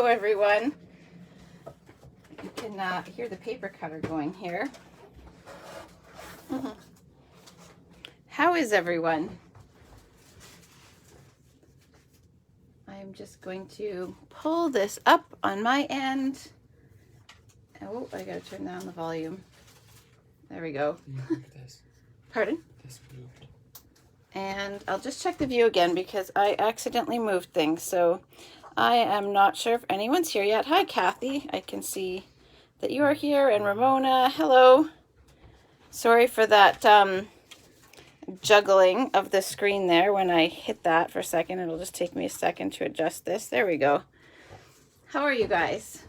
Hello everyone. You can hear the paper cutter going here. How is everyone? I'm just going to pull this up on my end. Oh, I gotta turn down the volume. There we go. Pardon? This moved. And I'll just check the view again because I accidentally moved things. So I am not sure if anyone's here yet. Hi, Kathy. I can see that you are here. And Ramona, hello. Sorry for that juggling of the screen there. When I hit that for a second, it'll just take me a second to adjust this. There we go. How are you guys?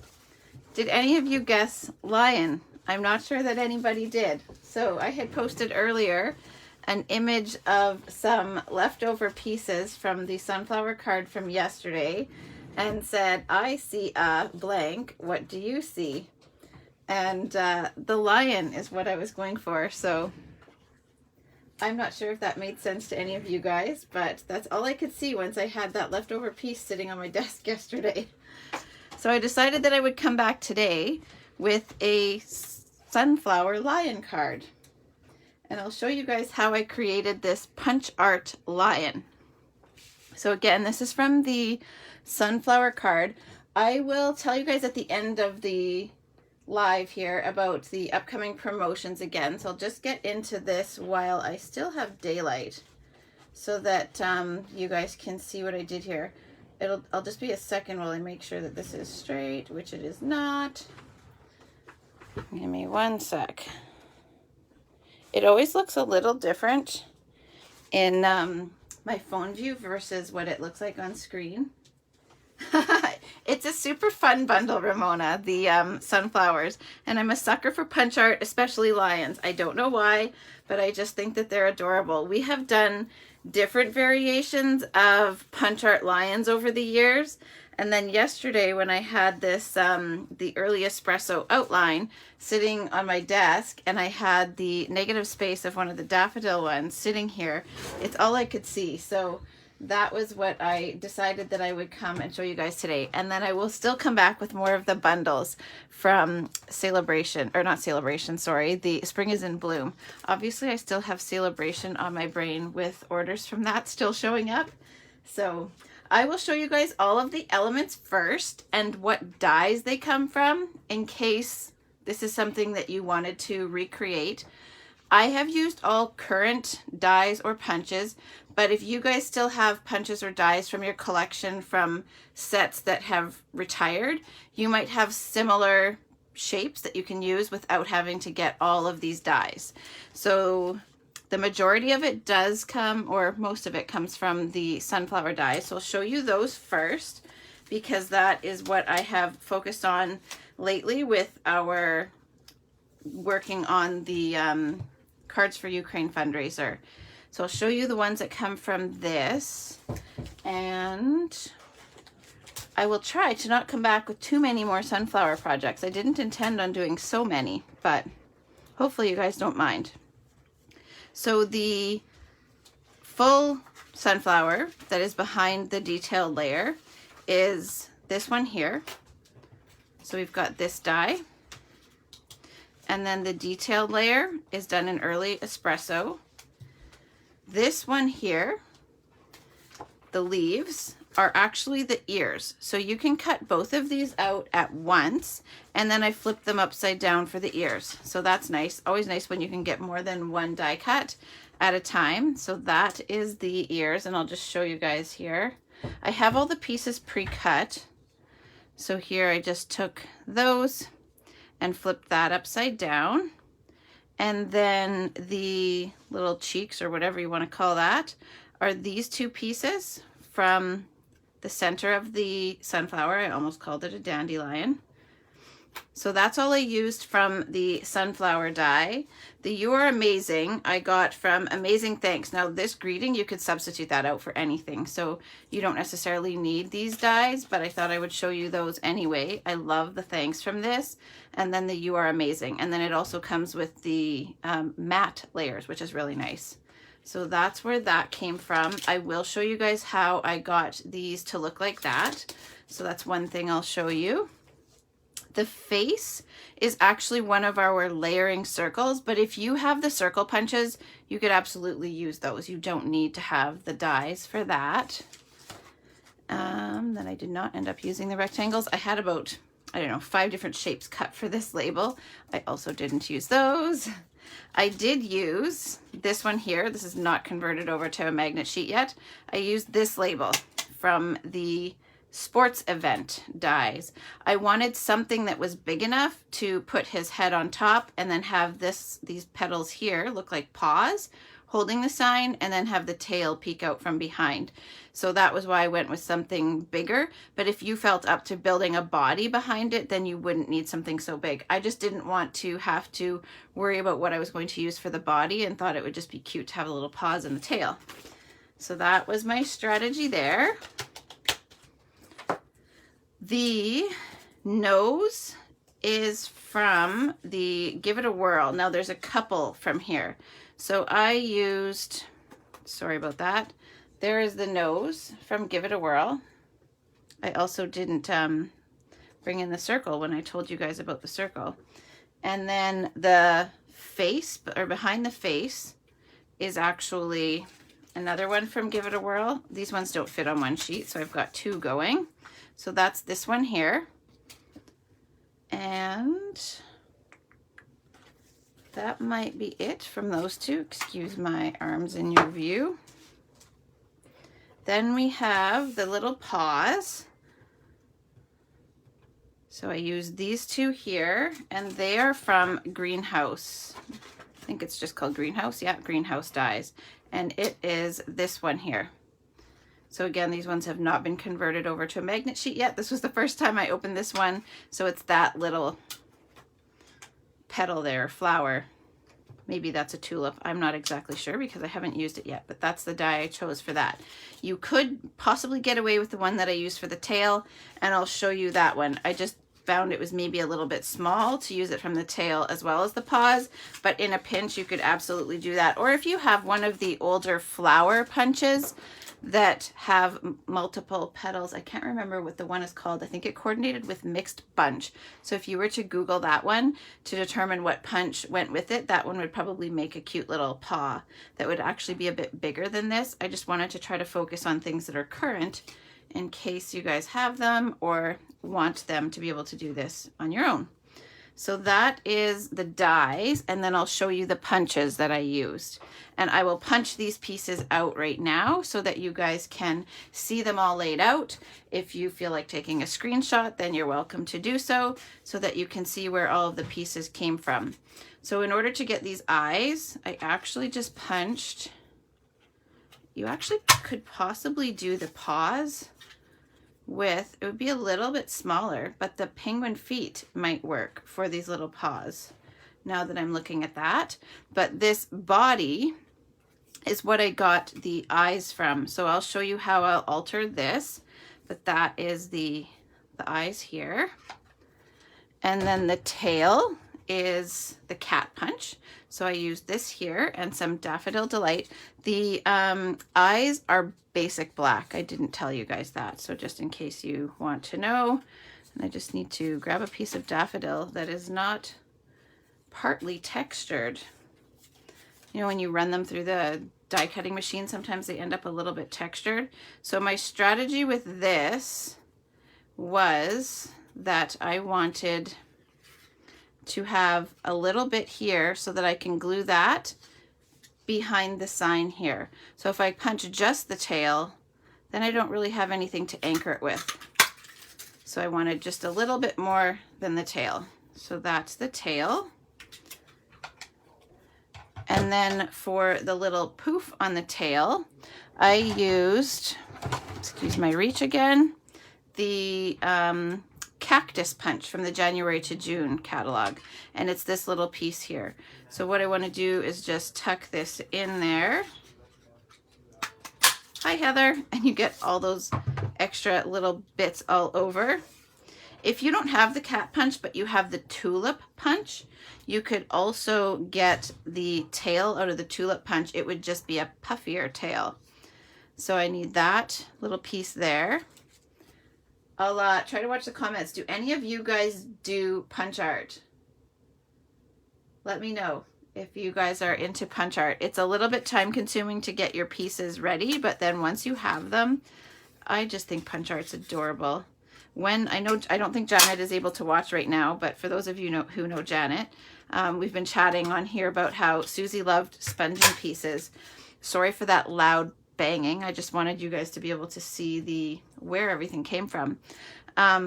Did any of you guess lion? I'm not sure that anybody did. So I had posted earlier an image of some leftover pieces from the sunflower card from yesterday and said, I see a blank. What do you see? And the lion is what I was going for. So I'm not sure if that made sense to any of you guys, but that's all I could see once I had that leftover piece sitting on my desk yesterday. So I decided that I would come back today with a sunflower lion card. And I'll show you guys how I created this punch art lion. So again, this is from the sunflower card. I will tell you guys at the end of the live here about the upcoming promotions again. So I'll just get into this while I still have daylight so that you guys can see what I did here. I'll just be a second while I make sure that this is straight, which it is not. Give me one sec. It always looks a little different in my phone view versus what it looks like on screen. It's a super fun bundle, Ramona, the sunflowers. And I'm a sucker for punch art, especially lions. I don't know why, but I just think that they're adorable. We have done different variations of punch art lions over the years. And then yesterday when I had this, the early espresso outline sitting on my desk and I had the negative space of one of the daffodil ones sitting here, it's all I could see. So that was what I decided that I would come and show you guys today. And then I will still come back with more of the bundles from Celebration, or not Celebration, sorry, the Spring is in Bloom. Obviously I still have Celebration on my brain with orders from that still showing up. So I will show you guys all of the elements first and what dyes they come from in case this is something that you wanted to recreate. I have used all current dyes or punches, but if you guys still have punches or dyes from your collection from sets that have retired, you might have similar shapes that you can use without having to get all of these dyes. So the majority of it does come, or most of it comes from the sunflower dye. So I'll show you those first because that is what I have focused on lately with our working on the Cards for Ukraine fundraiser. So I'll show you the ones that come from this, and I will try to not come back with too many more sunflower projects. I didn't intend on doing so many, but hopefully you guys don't mind. So the full sunflower that is behind the detailed layer is this one here. So we've got this dye. And then the detailed layer is done in early espresso. This one here, the leaves, are actually the ears. So you can cut both of these out at once, and then I flip them upside down for the ears. So that's nice. Always nice when you can get more than one die cut at a time. So that is the ears, and I'll just show you guys here. I have all the pieces pre-cut. So here I just took those and flipped that upside down. And then the little cheeks, or whatever you want to call that, are these two pieces from the center of the sunflower. I almost called it a dandelion. So that's all I used from the sunflower die. The You Are Amazing I got from Amazing Thanks. Now this greeting, you could substitute that out for anything. So you don't necessarily need these dies, but I thought I would show you those anyway. I love the thanks from this. And then the You Are Amazing. And then it also comes with the matte layers, which is really nice. So that's where that came from. I will show you guys how I got these to look like that. So that's one thing I'll show you. The face is actually one of our layering circles, but if you have the circle punches, you could absolutely use those. You don't need to have the dies for that. Then I did not end up using the rectangles. I had about, I don't know, 5 different shapes cut for this label. I also didn't use those. I did use this one here. This is not converted over to a magnet sheet yet. I used this label from the sports event dies. I wanted something that was big enough to put his head on top and then have these petals here look like paws holding the sign, and then have the tail peek out from behind. So that was why I went with something bigger. But if you felt up to building a body behind it, then you wouldn't need something so big. I just didn't want to have to worry about what I was going to use for the body, and thought it would just be cute to have a little paws and the tail. So that was my strategy there. The nose is from the Give It a Whirl. Now there's a couple from here. So I used, sorry about that. There is the nose from Give It a Whirl. I also didn't bring in the circle when I told you guys about the circle. And then the face, or behind the face, is actually another one from Give It a Whirl. These ones don't fit on one sheet, so I've got 2 going. So that's this one here. And that might be it from those 2. Excuse my arms in your view. Then we have the little paws. So I use these 2 here, and they are from Greenhouse. I think it's just called Greenhouse. Yeah, Greenhouse dies. And it is this one here. So again, these ones have not been converted over to a magnet sheet yet. This was the first time I opened this one. So it's that little petal there, flower. Maybe that's a tulip. I'm not exactly sure because I haven't used it yet, but that's the die I chose for that. You could possibly get away with the one that I used for the tail, and I'll show you that one. I just found it was maybe a little bit small to use it from the tail as well as the paws, but in a pinch you could absolutely do that. Or if you have one of the older flower punches that have multiple petals, I can't remember what the one is called. I think it coordinated with Mixed Bunch. So if you were to Google that one to determine what punch went with it, that one would probably make a cute little paw that would actually be a bit bigger than this. I just wanted to try to focus on things that are current in case you guys have them or want them to be able to do this on your own. So that is the dies, and then I'll show you the punches that I used. And I will punch these pieces out right now so that you guys can see them all laid out. If you feel like taking a screenshot, then you're welcome to do so that you can see where all of the pieces came from. So in order to get these eyes, I actually just punched. You actually could possibly do the paws with, it would be a little bit smaller, but the penguin feet might work for these little paws now that I'm looking at that. But this body is what I got the eyes from. So I'll show you how I'll alter this, but that is the eyes here. And then the tail is the cat punch. So I used this here and some Daffodil Delight. The eyes are basic black. I didn't tell you guys that, so just in case you want to know. And I just need to grab a piece of daffodil that is not partly textured. You know, when you run them through the die cutting machine, sometimes they end up a little bit textured. So my strategy with this was that I wanted to have a little bit here so that I can glue that behind the sign here. So if I punch just the tail, then I don't really have anything to anchor it with. So I wanted just a little bit more than the tail. So that's the tail. And then for the little poof on the tail, I used, excuse my reach again, the cactus punch from the January to June catalog. And it's this little piece here. So what I want to do is just tuck this in there. Hi, Heather. And you get all those extra little bits all over. If you don't have the cat punch, but you have the tulip punch, you could also get the tail out of the tulip punch. It would just be a puffier tail. So I need that little piece there. I'll try to watch the comments. Do any of you guys do punch art? Let me know if you guys are into punch art. It's a little bit time consuming to get your pieces ready, but then once you have them, I just think punch art's adorable. I don't think Janet is able to watch right now, but for those of you who know Janet, we've been chatting on here about how Susie loved sponging pieces. Sorry for that loud banging. I just wanted you guys to be able to see where everything came from.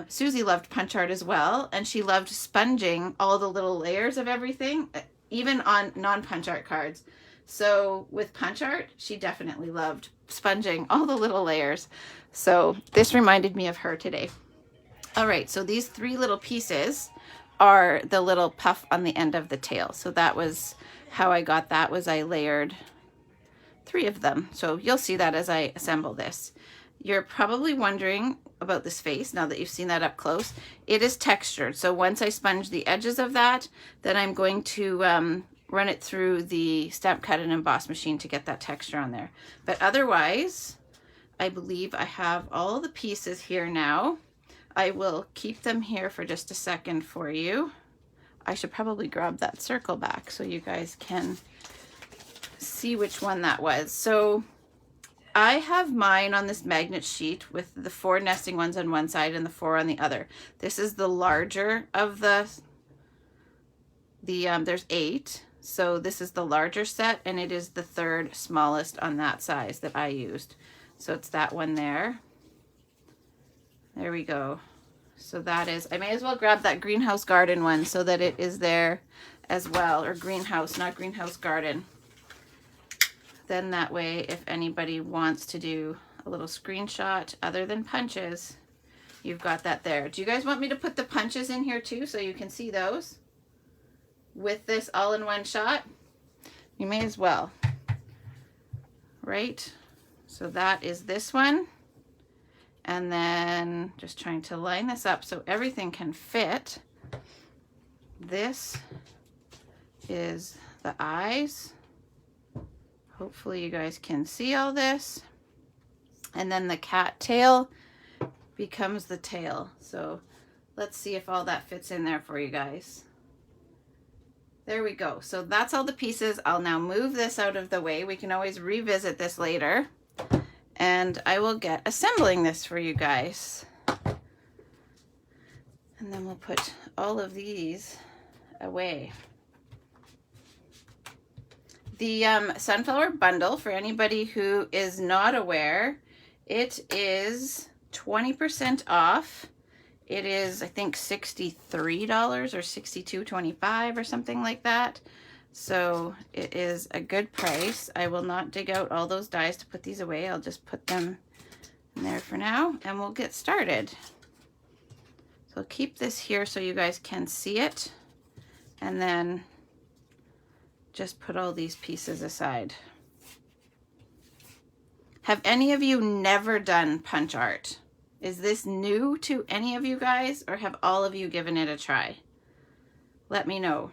Susie loved punch art as well, and she loved sponging all the little layers of everything, even on non-punch art cards. So with punch art, she definitely loved sponging all the little layers. So this reminded me of her today. All right, so these 3 little pieces are the little puff on the end of the tail. So that was how I got that, was I layered 3 of them. So you'll see that as I assemble this. You're probably wondering about this face now that you've seen that up close. It is textured. So once I sponge the edges of that, then I'm going to run it through the stamp cut and emboss machine to get that texture on there. But otherwise, I believe I have all the pieces here now. I will keep them here for just a second for you. I should probably grab that circle back so you guys can see which one that was. So I have mine on this magnet sheet with the 4 nesting ones on one side and the 4 on the other. This is the larger of there's 8. So this is the larger set, and it is the 3rd smallest on that size that I used. So it's that one there. There we go. So that is, I may as well grab that greenhouse garden one so that it is there as well, or greenhouse, not greenhouse garden. Then that way, if anybody wants to do a little screenshot other than punches, you've got that there. Do you guys want me to put the punches in here too so you can see those with this all-in-one shot? You may as well, right? So that is this one. And then just trying to line this up so everything can fit. This is the eyes. Hopefully you guys can see all this. And then the cat tail becomes the tail. So let's see if all that fits in there for you guys. There we go. So that's all the pieces. I'll now move this out of the way. We can always revisit this later. And I will get assembling this for you guys. And then we'll put all of these away. The sunflower bundle, for anybody who is not aware, it is 20% off. It is, I think, $63 or $62.25 or something like that. So it is a good price. I will not dig out all those dies to put these away. I'll just put them in there for now, and we'll get started. So I'll keep this here so you guys can see it, and then just put all these pieces aside. Have any of you never done punch art? Is this new to any of you guys, or have all of you given it a try? Let me know.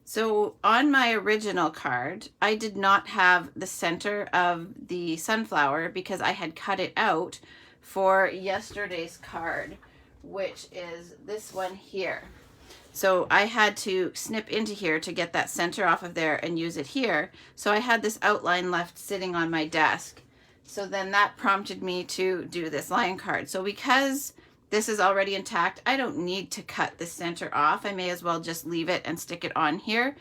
So on my original card, I did not have the center of the sunflower because I had cut it out for yesterday's card, which is this one here. So I had to snip into here to get that center off of there and use it here. So I had this outline left sitting on my desk. So then that prompted me to do this lion card. So because this is already intact, I don't need to cut the center off. I may as well just leave it and stick it on here.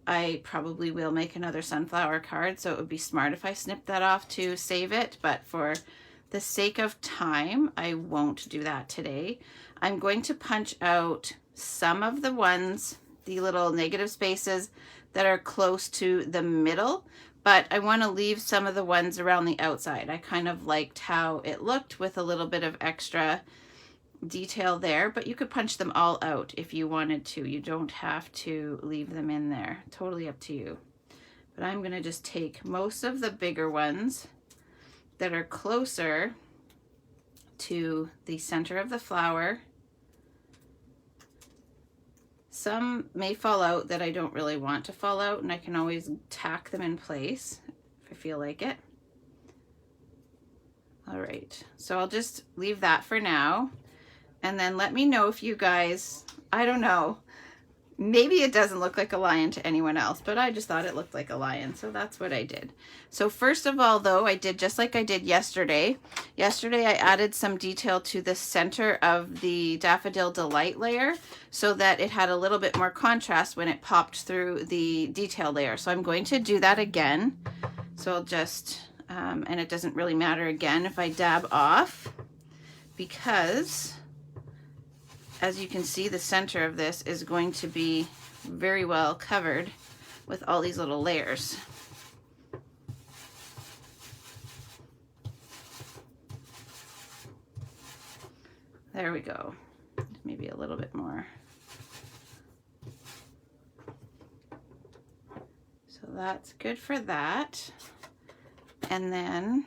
I probably will make another sunflower card, so it would be smart if I snipped that off to save it, but for the sake of time, I won't do that today. I'm going to punch out some of the ones, the little negative spaces that are close to the middle, but I want to leave some of the ones around the outside. I kind of liked how it looked with a little bit of extra detail there, but you could punch them all out if you wanted to. You don't have to leave them in there. Totally up to you. But I'm going to just take most of the bigger ones that are closer to the center of the flower. Some may fall out that I don't really want to fall out, and I can always tack them in place if I feel like it. All right, so I'll just leave that for now. And then let me know if you guys, I don't know, maybe it doesn't look like a lion to anyone else, but I just thought it looked like a lion, so that's what I did. So first of all, though, I did just like I did yesterday. Yesterday I added some detail to the center of the Daffodil Delight layer so that it had a little bit more contrast when it popped through the detail layer. So I'm going to do that again. So I'll just, and it doesn't really matter again if I dab off, because as you can see, the center of this is going to be very well covered with all these little layers. There we go. Maybe a little bit more. So that's good for that. And then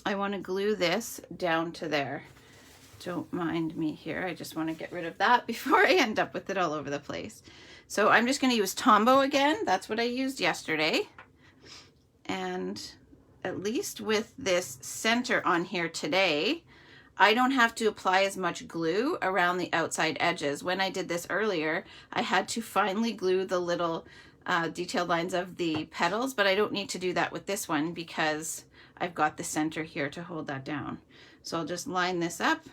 I want to glue this down to there. Don't mind me here. I just want to get rid of that before I end up with it all over the place. So I'm just going to use Tombow again. That's what I used yesterday. And at least with this center on here today, I don't have to apply as much glue around the outside edges. When I did this earlier, I had to finely glue the little detailed lines of the petals, but I don't need to do that with this one because I've got the center here to hold that down. So I'll just line this up.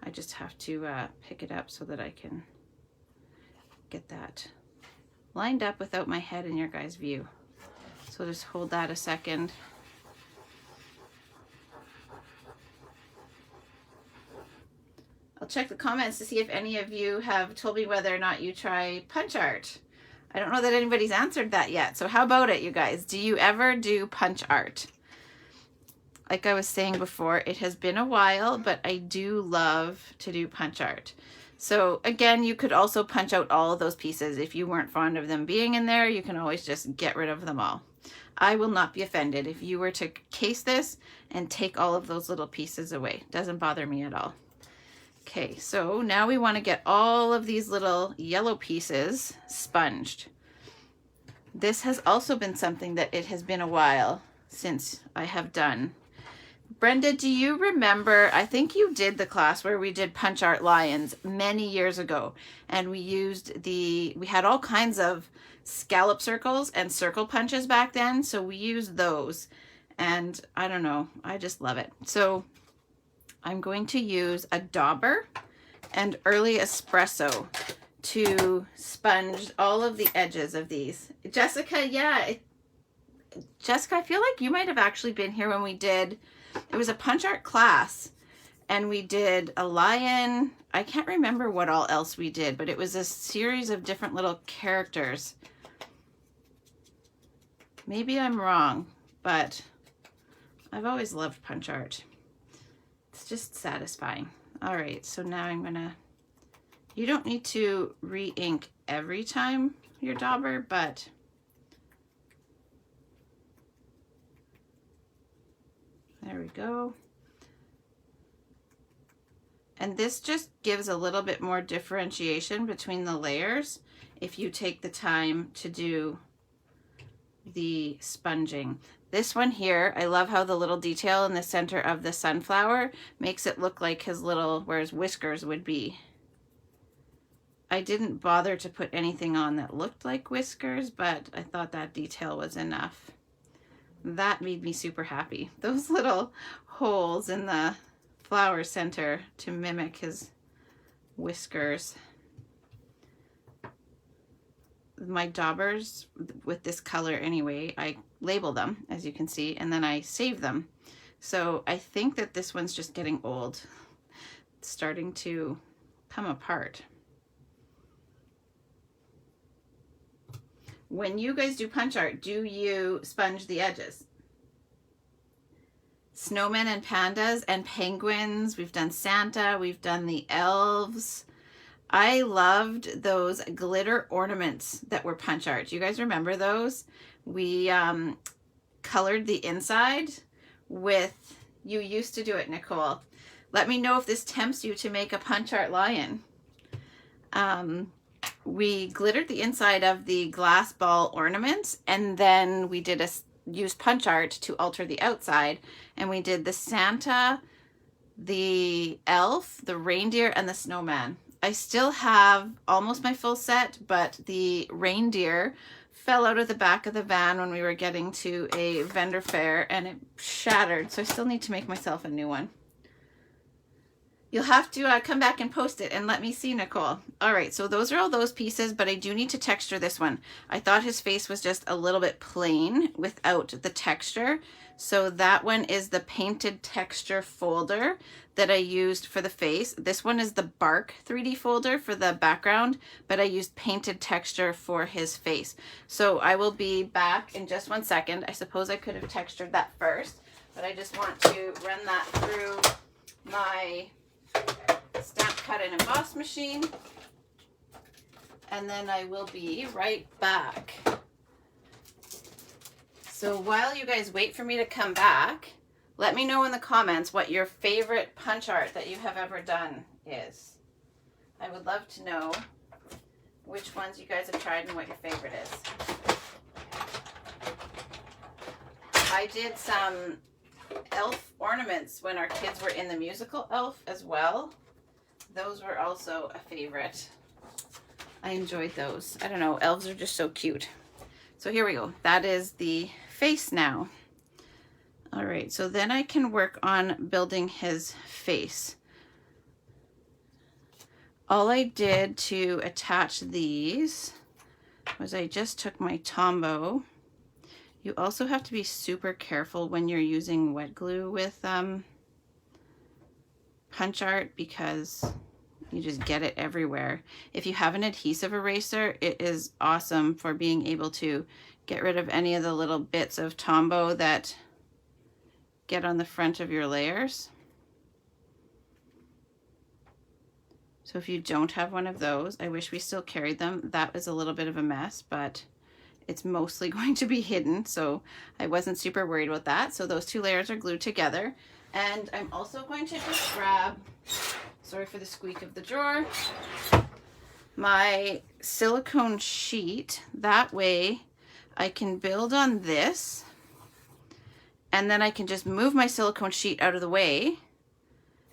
I just have to pick it up so that I can get that lined up without my head in your guys' view. So just hold that a second. I'll check the comments to see if any of you have told me whether or not you try punch art. I don't know that anybody's answered that yet. So how about it, you guys? Do you ever do punch art? Like I was saying before, it has been a while, but I do love to do punch art. So again, you could also punch out all of those pieces. If you weren't fond of them being in there, you can always just get rid of them all. I will not be offended if you were to case this and take all of those little pieces away. Doesn't bother me at all. Okay, so now we want to get all of these little yellow pieces sponged. This has also been something that it has been a while since I have done. Brenda, do you remember, I think you did the class where we did punch art lions many years ago, and we had all kinds of scallop circles and circle punches back then, so we used those, and I don't know, I just love it. So I'm going to use a dauber and early espresso to sponge all of the edges of these. Jessica, yeah, Jessica, I feel like you might have actually been here when we did, it was a punch art class, and we did a lion. I can't remember what all else we did, but it was a series of different little characters. Maybe I'm wrong, but I've always loved punch art. It's just satisfying. All right, so now I'm gonna, you don't need to re-ink every time your dauber, but there we go. And this just gives a little bit more differentiation between the layers if you take the time to do the sponging. This one here, I love how the little detail in the center of the sunflower makes it look like his little, where his whiskers would be. I didn't bother to put anything on that looked like whiskers, but I thought that detail was enough. That made me super happy. Those little holes in the flower center to mimic his whiskers. My daubers with this color anyway, I label them, as you can see, and then I save them. So I think that this one's just getting old. It's starting to come apart. When you guys do punch art, do you sponge the edges? Snowmen and pandas and penguins. We've done Santa. We've done the elves. I loved those glitter ornaments that were punch art. Do you guys remember those? We colored the inside with, you used to do it, Nicole. Let me know if this tempts you to make a punch art lion. We glittered the inside of the glass ball ornaments, and then we did used punch art to alter the outside, and we did the Santa, the elf, the reindeer, and the snowman. I still have almost my full set, but the reindeer fell out of the back of the van when we were getting to a vendor fair and it shattered, so I still need to make myself a new one. You'll have to come back and post it and let me see, Nicole. All right, so those are all those pieces, but I do need to texture this one. I thought his face was just a little bit plain without the texture. So that one is the painted texture folder that I used for the face. This one is the bark 3D folder for the background, but I used painted texture for his face. So I will be back in just 1 second. I suppose I could have textured that first, but I just want to run that through my stamp cut and emboss machine, and then I will be right back. So while you guys wait for me to come back, let me know in the comments what your favorite punch art that you have ever done is. I would love to know which ones you guys have tried and what your favorite is. I did some elf ornaments when our kids were in the musical Elf as well. Those were also a favorite. I enjoyed those. I don't know, elves are just so cute. So here we go. That is the face now. All right, so then I can work on building his face. All I did to attach these was I just took my Tombow. You also have to be super careful when you're using wet glue with punch art because you just get it everywhere. If you have an adhesive eraser, it is awesome for being able to get rid of any of the little bits of Tombow that get on the front of your layers. So if you don't have one of those, I wish we still carried them. That was a little bit of a mess, but it's mostly going to be hidden, so I wasn't super worried about that. So those two layers are glued together. And I'm also going to just grab, sorry for the squeak of the drawer, my silicone sheet. That way I can build on this, and then I can just move my silicone sheet out of the way,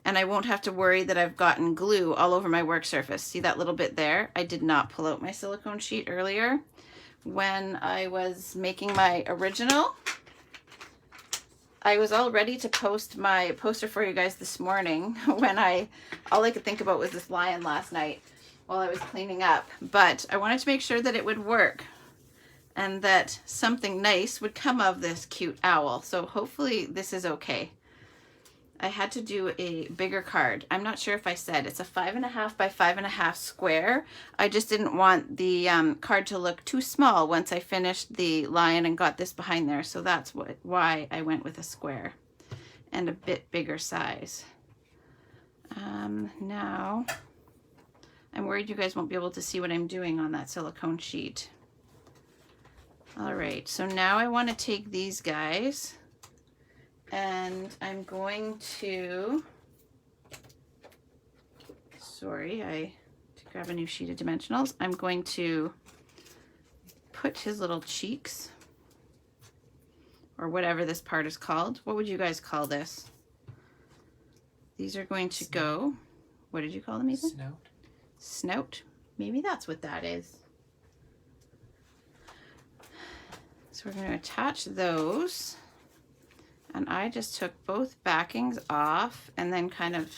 and I won't have to worry that I've gotten glue all over my work surface. See that little bit there? I did not pull out my silicone sheet earlier when I was making my original. I was all ready to post my poster for you guys this morning when all I could think about was this lion last night while I was cleaning up, but I wanted to make sure that it would work and that something nice would come of this cute owl. So hopefully this is okay. I had to do a bigger card. I'm not sure if I said it's a 5.5 by 5.5 square. I just didn't want the card to look too small once I finished the lion and got this behind there. So that's why I went with a square and a bit bigger size. Now, I'm worried you guys won't be able to see what I'm doing on that silicone sheet. All right, so now I want to take these guys, and I'm going to, sorry, I to grab a new sheet of dimensionals. I'm going to put his little cheeks, or whatever this part is called. What would you guys call this? These are going to go, what did you call them, Ethan? Snout. Snout. Maybe that's what that is. So we're going to attach those. And I just took both backings off and then kind of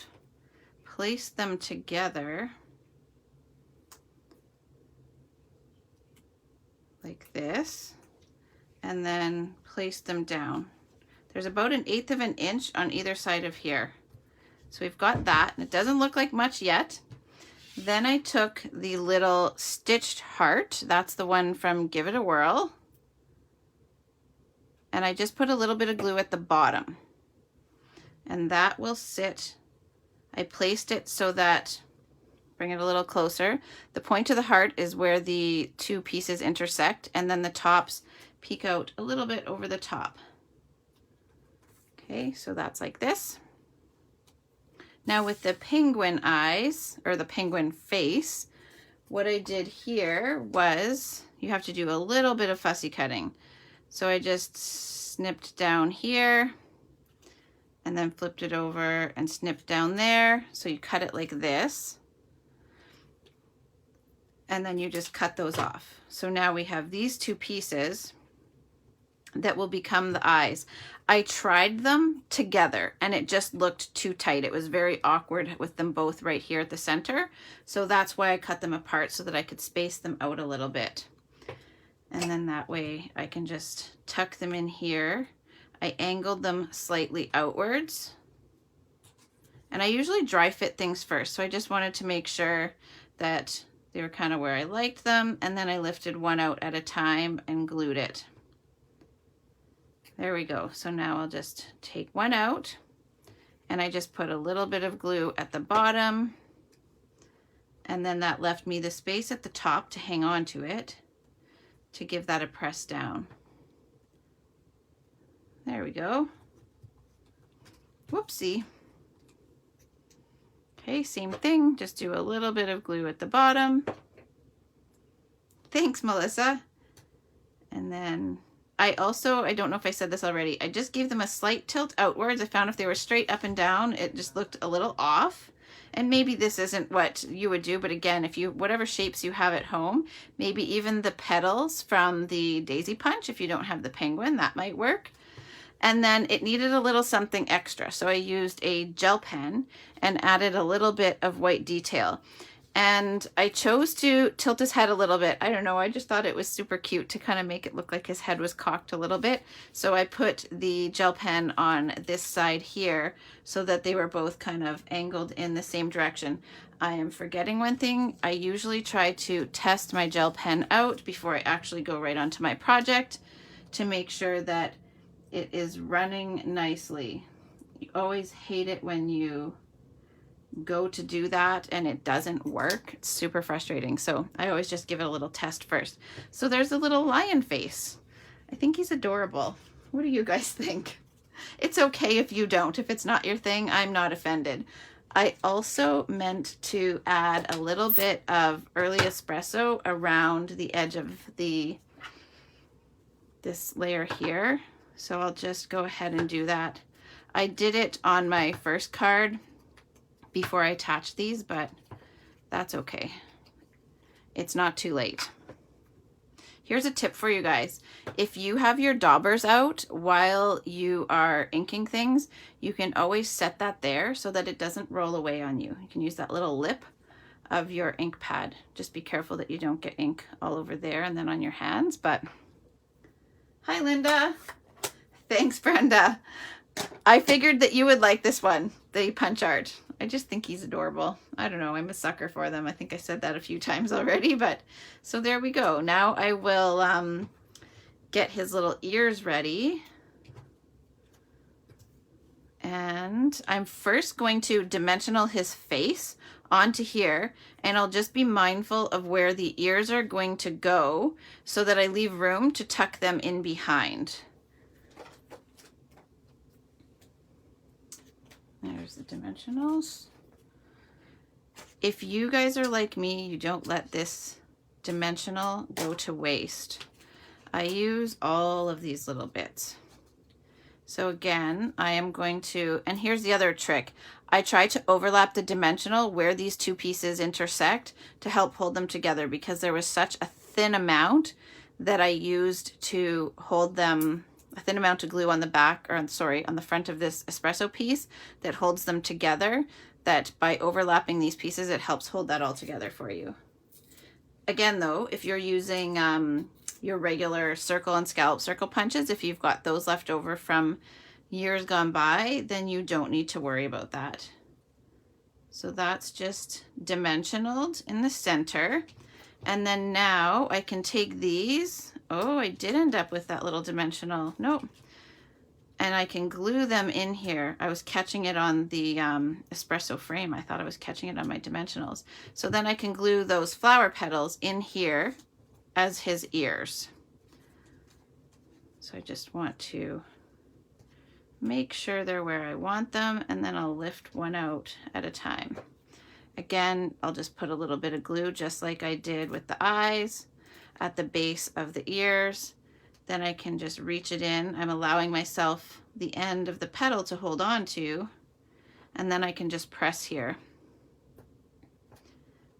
placed them together like this, and then placed them down. There's about 1/8 of an inch on either side of here. So we've got that, and it doesn't look like much yet. Then I took the little stitched heart. That's the one from Give It a Whirl. And I just put a little bit of glue at the bottom, and that will sit. I placed it so that, bring it a little closer, the point of the heart is where the two pieces intersect, and then the tops peek out a little bit over the top. Okay, so that's like this. Now with the penguin eyes, or the penguin face, what I did here was, you have to do a little bit of fussy cutting. So I just snipped down here and then flipped it over and snipped down there. So you cut it like this. And then you just cut those off. So now we have these two pieces that will become the eyes. I tried them together and it just looked too tight. It was very awkward with them both right here at the center. So that's why I cut them apart, so that I could space them out a little bit. And then that way I can just tuck them in here. I angled them slightly outwards. And I usually dry fit things first. So I just wanted to make sure that they were kind of where I liked them. And then I lifted one out at a time and glued it. There we go. So now I'll just take one out and I just put a little bit of glue at the bottom, and then that left me the space at the top to hang on to it, to give that a press down. There we go. Whoopsie. Okay, same thing. Just do a little bit of glue at the bottom. Thanks, Melissa. And then I don't know if I said this already, I just gave them a slight tilt outwards. I found if they were straight up and down, it just looked a little off. And maybe this isn't what you would do, but again, if you, whatever shapes you have at home, maybe even the petals from the daisy punch, if you don't have the penguin, that might work. And then it needed a little something extra. So I used a gel pen and added a little bit of white detail. And I chose to tilt his head a little bit. I don't know, I just thought it was super cute to kind of make it look like his head was cocked a little bit. So I put the gel pen on this side here so that they were both kind of angled in the same direction. I am forgetting one thing. I usually try to test my gel pen out before I actually go right onto my project to make sure that it is running nicely. You always hate it when you go to do that and it doesn't work. It's super frustrating. So I always just give it a little test first. So there's a little lion face. I think he's adorable. What do you guys think? It's okay if you don't. If it's not your thing, I'm not offended. I also meant to add a little bit of early espresso around the edge of this layer here. So I'll just go ahead and do that. I did it on my first card before I attached these, but that's okay. It's not too late. Here's a tip for you guys. If you have your daubers out while you are inking things, you can always set that there so that it doesn't roll away on you. You can use that little lip of your ink pad. Just be careful that you don't get ink all over there and then on your hands. But hi, Linda. Thanks, Brenda. I figured that you would like this one, the punch art. I just think he's adorable. I don't know, I'm a sucker for them. I think I said that a few times already, but so there we go. Now I will get his little ears ready. And I'm first going to dimensional his face onto here, and I'll just be mindful of where the ears are going to go so that I leave room to tuck them in behind. There's the dimensionals. If you guys are like me, you don't let this dimensional go to waste. I use all of these little bits. So again, I am going to, and here's the other trick. I try to overlap the dimensional where these two pieces intersect to help hold them together, because there was such a thin amount that I used to hold them, a thin amount of glue on the back, or sorry, on the front of this espresso piece that holds them together, that by overlapping these pieces, it helps hold that all together for you. Again though, if you're using your regular circle and scallop circle punches, if you've got those left over from years gone by, then you don't need to worry about that. So that's just dimensionaled in the center. And then now I can take these. Oh, I did end up with that little dimensional. Nope. And I can glue them in here. I was catching it on the espresso frame. I thought I was catching it on my dimensionals. So then I can glue those flower petals in here as his ears. So I just want to make sure they're where I want them, and then I'll lift one out at a time. Again, I'll just put a little bit of glue just like I did with the eyes at the base of the ears. Then I can just reach it in. I'm allowing myself the end of the petal to hold on to, and then I can just press here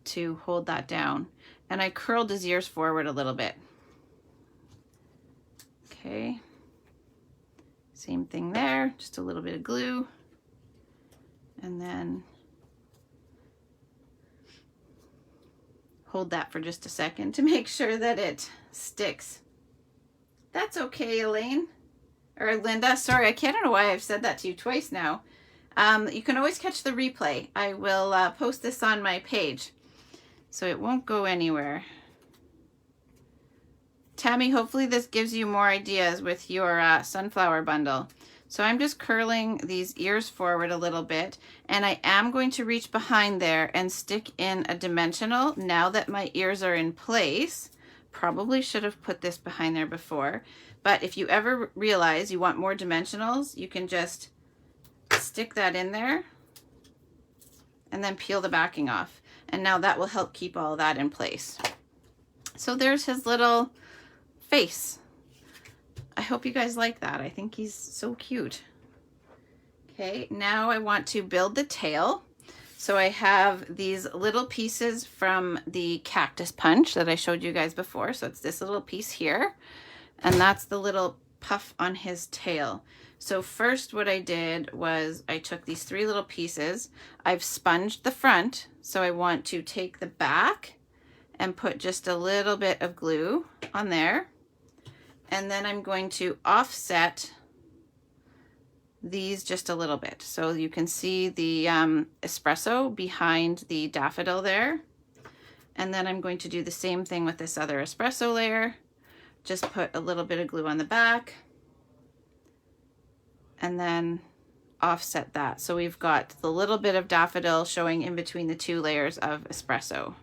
to hold that down. And I curled his ears forward a little bit. Okay, same thing there, just a little bit of glue, and then hold that for just a second to make sure that it sticks. That's okay, Elaine, or Linda, sorry, I don't know why I've said that to you twice now. You can always catch the replay. I will post this on my page, so it won't go anywhere. Tammy, hopefully this gives you more ideas with your sunflower bundle. So I'm just curling these ears forward a little bit, and I am going to reach behind there and stick in a dimensional now that my ears are in place. Probably should have put this behind there before, but if you ever realize you want more dimensionals, you can just stick that in there and then peel the backing off. And now that will help keep all that in place. So there's his little face. I hope you guys like that. I think he's so cute. Okay, now I want to build the tail. So I have these little pieces from the cactus punch that I showed you guys before. So it's this little piece here, and that's the little puff on his tail. So first what I did was I took these 3 little pieces. I've sponged the front, so I want to take the back and put just a little bit of glue on there. And then I'm going to offset these just a little bit. So you can see the espresso behind the daffodil there. And then I'm going to do the same thing with this other espresso layer. Just put a little bit of glue on the back and then offset that. So we've got the little bit of daffodil showing in between the 2 layers of espresso.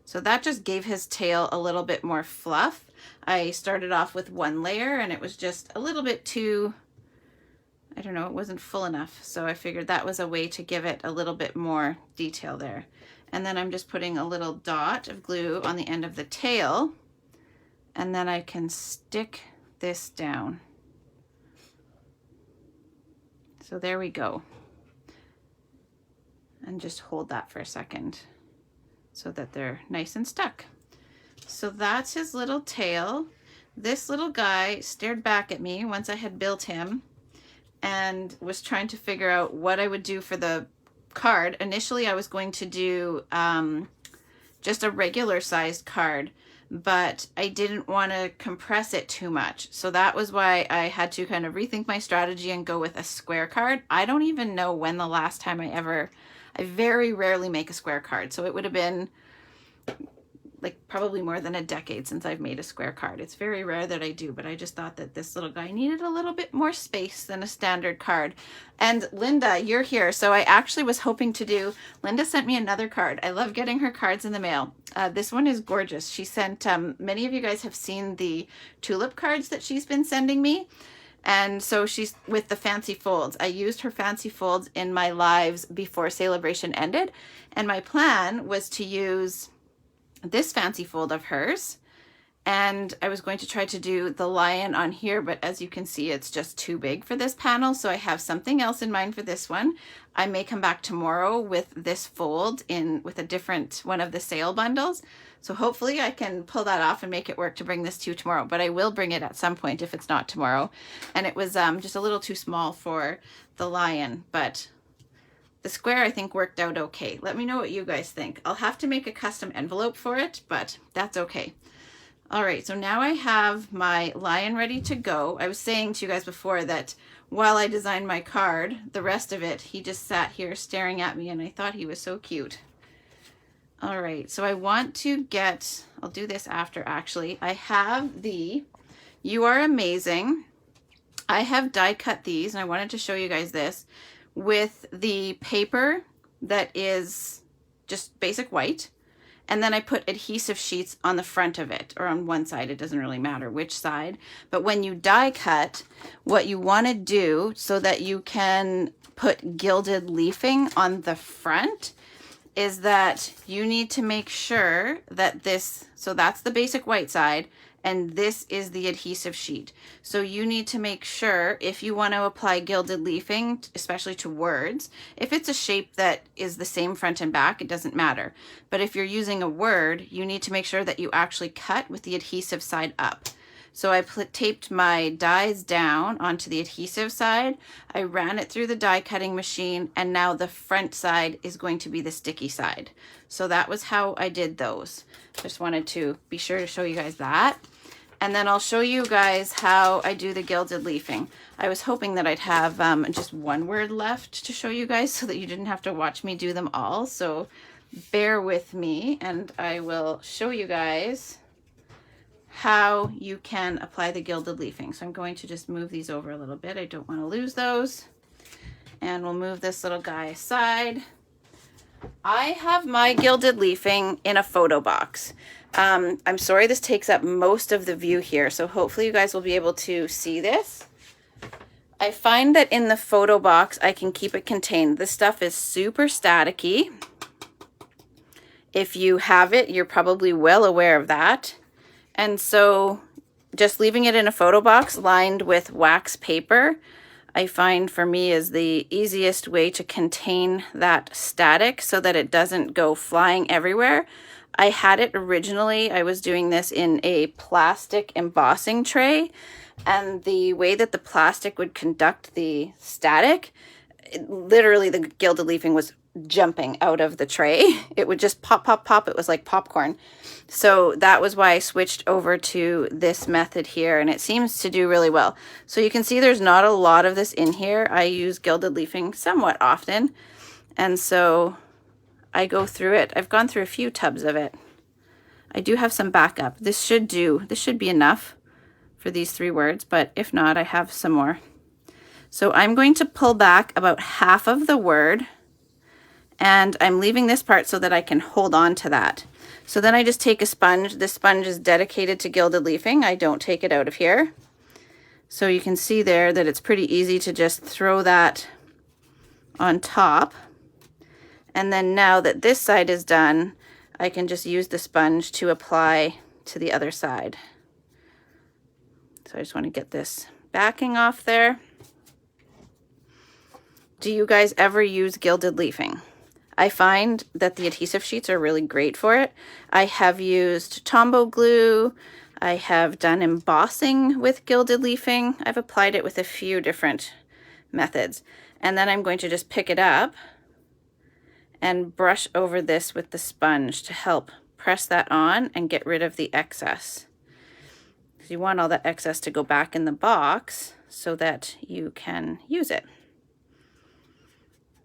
So that just gave his tail a little bit more fluff. I started off with 1 layer and it was just a little bit too, I don't know, it wasn't full enough. So I figured that was a way to give it a little bit more detail there. And then I'm just putting a little dot of glue on the end of the tail, and then I can stick this down. So there we go. And just hold that for a second so that they're nice and stuck. So that's his little tail. This little guy stared back at me once I had built him and was trying to figure out what I would do for the card. Initially, I was going to do just a regular sized card, but I didn't want to compress it too much. So that was why I had to kind of rethink my strategy and go with a square card. I don't even know when the last time I very rarely make a square card. So it would have been like probably more than a decade since I've made a square card. It's very rare that I do, but I just thought that this little guy needed a little bit more space than a standard card. And Linda, you're here. So I actually was hoping to do, Linda sent me another card. I love getting her cards in the mail. This one is gorgeous. She sent, many of you guys have seen the tulip cards that she's been sending me. And so she's with the fancy folds. I used her fancy folds in my lives before Celebration ended. And my plan was to use this fancy fold of hers, and I was going to try to do the lion on here, but as you can see, it's just too big for this panel. So I have something else in mind for this one. I may come back tomorrow with this fold in with a different one of the sale bundles. So hopefully I can pull that off and make it work to bring this to you tomorrow, but I will bring it at some point if it's not tomorrow. And it was just a little too small for the lion, but the square I think worked out okay. Let me know what you guys think. I'll have to make a custom envelope for it, but that's okay. All right, so now I have my lion ready to go. I was saying to you guys before that while I designed my card, the rest of it, he just sat here staring at me and I thought he was so cute. All right, so I want to get, I'll do this after actually. I have the You Are Amazing. I have die cut these and I wanted to show you guys this with the paper that is just basic white, And then I put adhesive sheets on the front of it, or on one side, it doesn't really matter which side. But when you die cut, what you want to do so that you can put gilded leafing on the front is that you need to make sure that this, so that's the basic white side, and this is the adhesive sheet. So you need to make sure, if you want to apply gilded leafing, especially to words, if it's a shape that is the same front and back, it doesn't matter. But if you're using a word, you need to make sure that you actually cut with the adhesive side up. So I taped my dies down onto the adhesive side. I ran it through the die cutting machine, and now the front side is going to be the sticky side. So that was how I did those. Just wanted to be sure to show you guys that. And then I'll show you guys how I do the gilded leafing. I was hoping that I'd have just one word left to show you guys so that you didn't have to watch me do them all. So bear with me and I will show you guys how you can apply the gilded leafing. So I'm going to just move these over a little bit. I don't want to lose those. And we'll move this little guy aside. I have my gilded leafing in a photo box. I'm sorry this takes up most of the view here, so hopefully you guys will be able to see this. I find that in the photo box I can keep it contained. This stuff is super staticky. If you have it, you're probably well aware of that. And so just leaving it in a photo box lined with wax paper, I find for me is the easiest way to contain that static so that it doesn't go flying everywhere. I had it originally, I was doing this in a plastic embossing tray, and the way that the plastic would conduct the static, literally the gilded leafing was jumping out of the tray. It would just pop, pop, pop. It was like popcorn. So that was why I switched over to this method here, and it seems to do really well. So you can see there's not a lot of this in here. I use gilded leafing somewhat often, and so I go through it. I've gone through a few tubs of it. I do have some backup. This should be enough for these 3 words, but if not, I have some more. So I'm going to pull back about half of the word, and I'm leaving this part so that I can hold on to that. So then I just take a sponge. This sponge is dedicated to gilded leafing. I don't take it out of here. So you can see there that it's pretty easy to just throw that on top. And then now that this side is done, I can just use the sponge to apply to the other side. So I just want to get this backing off there. Do you guys ever use gilded leafing? I find that the adhesive sheets are really great for it. I have used Tombow glue. I have done embossing with gilded leafing. I've applied it with a few different methods. And then I'm going to just pick it up and brush over this with the sponge to help press that on and get rid of the excess. You want all that excess to go back in the box so that you can use it.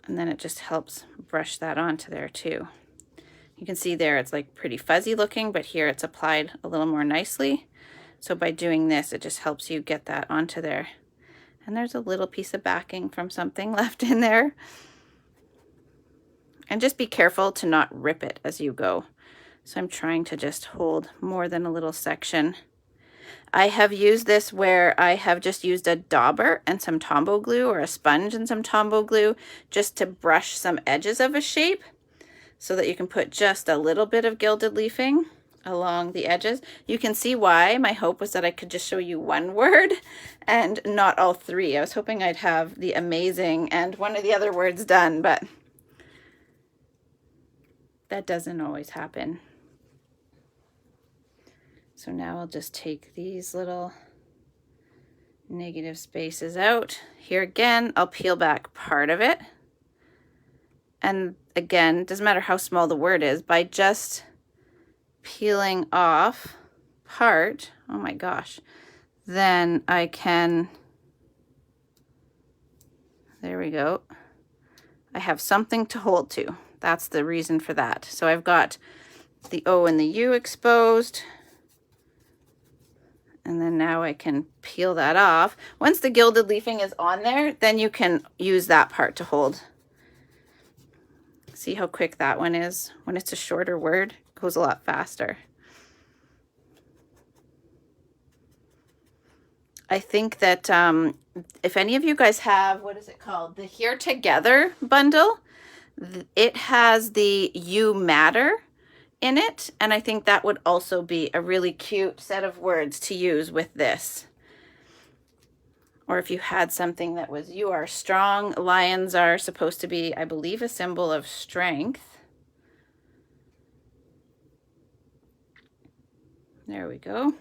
And then it just helps brush that onto there too. You can see there it's like pretty fuzzy looking, but here it's applied a little more nicely. So by doing this, it just helps you get that onto there. And there's a little piece of backing from something left in there. And just be careful to not rip it as you go. So I'm trying to just hold more than a little section. I have used this where I have just used a dauber and some Tombow glue, or a sponge and some Tombow glue, just to brush some edges of a shape so that you can put just a little bit of gilded leafing along the edges. You can see why my hope was that I could just show you one word and not all 3. I was hoping I'd have the amazing and one of the other words done, but that doesn't always happen. So now I'll just take these little negative spaces out. Here again, I'll peel back part of it. And again, it doesn't matter how small the word is, by just peeling off part, oh my gosh, then I can, there we go. I have something to hold to. That's the reason for that. So I've got the O and the U exposed. And then now I can peel that off. Once the gilded leafing is on there, then you can use that part to hold. See how quick that one is when it's a shorter word? goes a lot faster. I think that if any of you guys have, what is it called? The Here Together bundle, it has the You Matter in it. And I think that would also be a really cute set of words to use with this. Or if you had something that was, you are strong. Lions are supposed to be, I believe, a symbol of strength. There we go.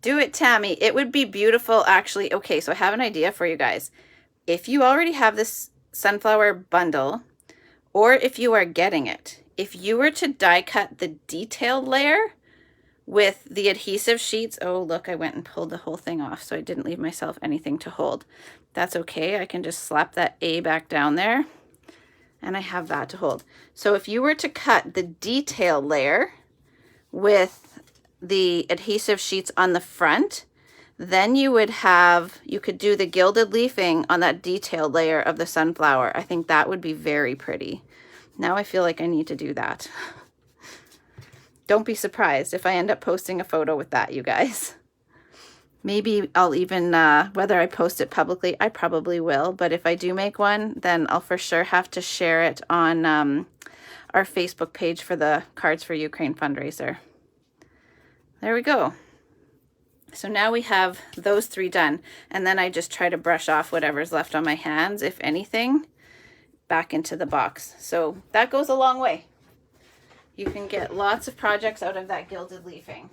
Do it, Tammy. It would be beautiful, actually. Okay, so I have an idea for you guys. If you already have this sunflower bundle, or if you are getting it, if you were to die cut the detailed layer with the adhesive sheets, oh, look, I went and pulled the whole thing off, so I didn't leave myself anything to hold. That's okay. I can just slap that A back down there, and I have that to hold. So if you were to cut the detail layer with the adhesive sheets on the front, then you would have, you could do the gilded leafing on that detailed layer of the sunflower. I think that would be very pretty. Now I feel like I need to do that. Don't be surprised if I end up posting a photo with that, you guys. Maybe I'll even, whether I post it publicly, I probably will, but if I do make one, then I'll for sure have to share it on our Facebook page for the Cards for Ukraine fundraiser. There we go. So now we have those 3 done, and then I just try to brush off whatever's left on my hands, if anything, back into the box. So that goes a long way. You can get lots of projects out of that gilded leafing.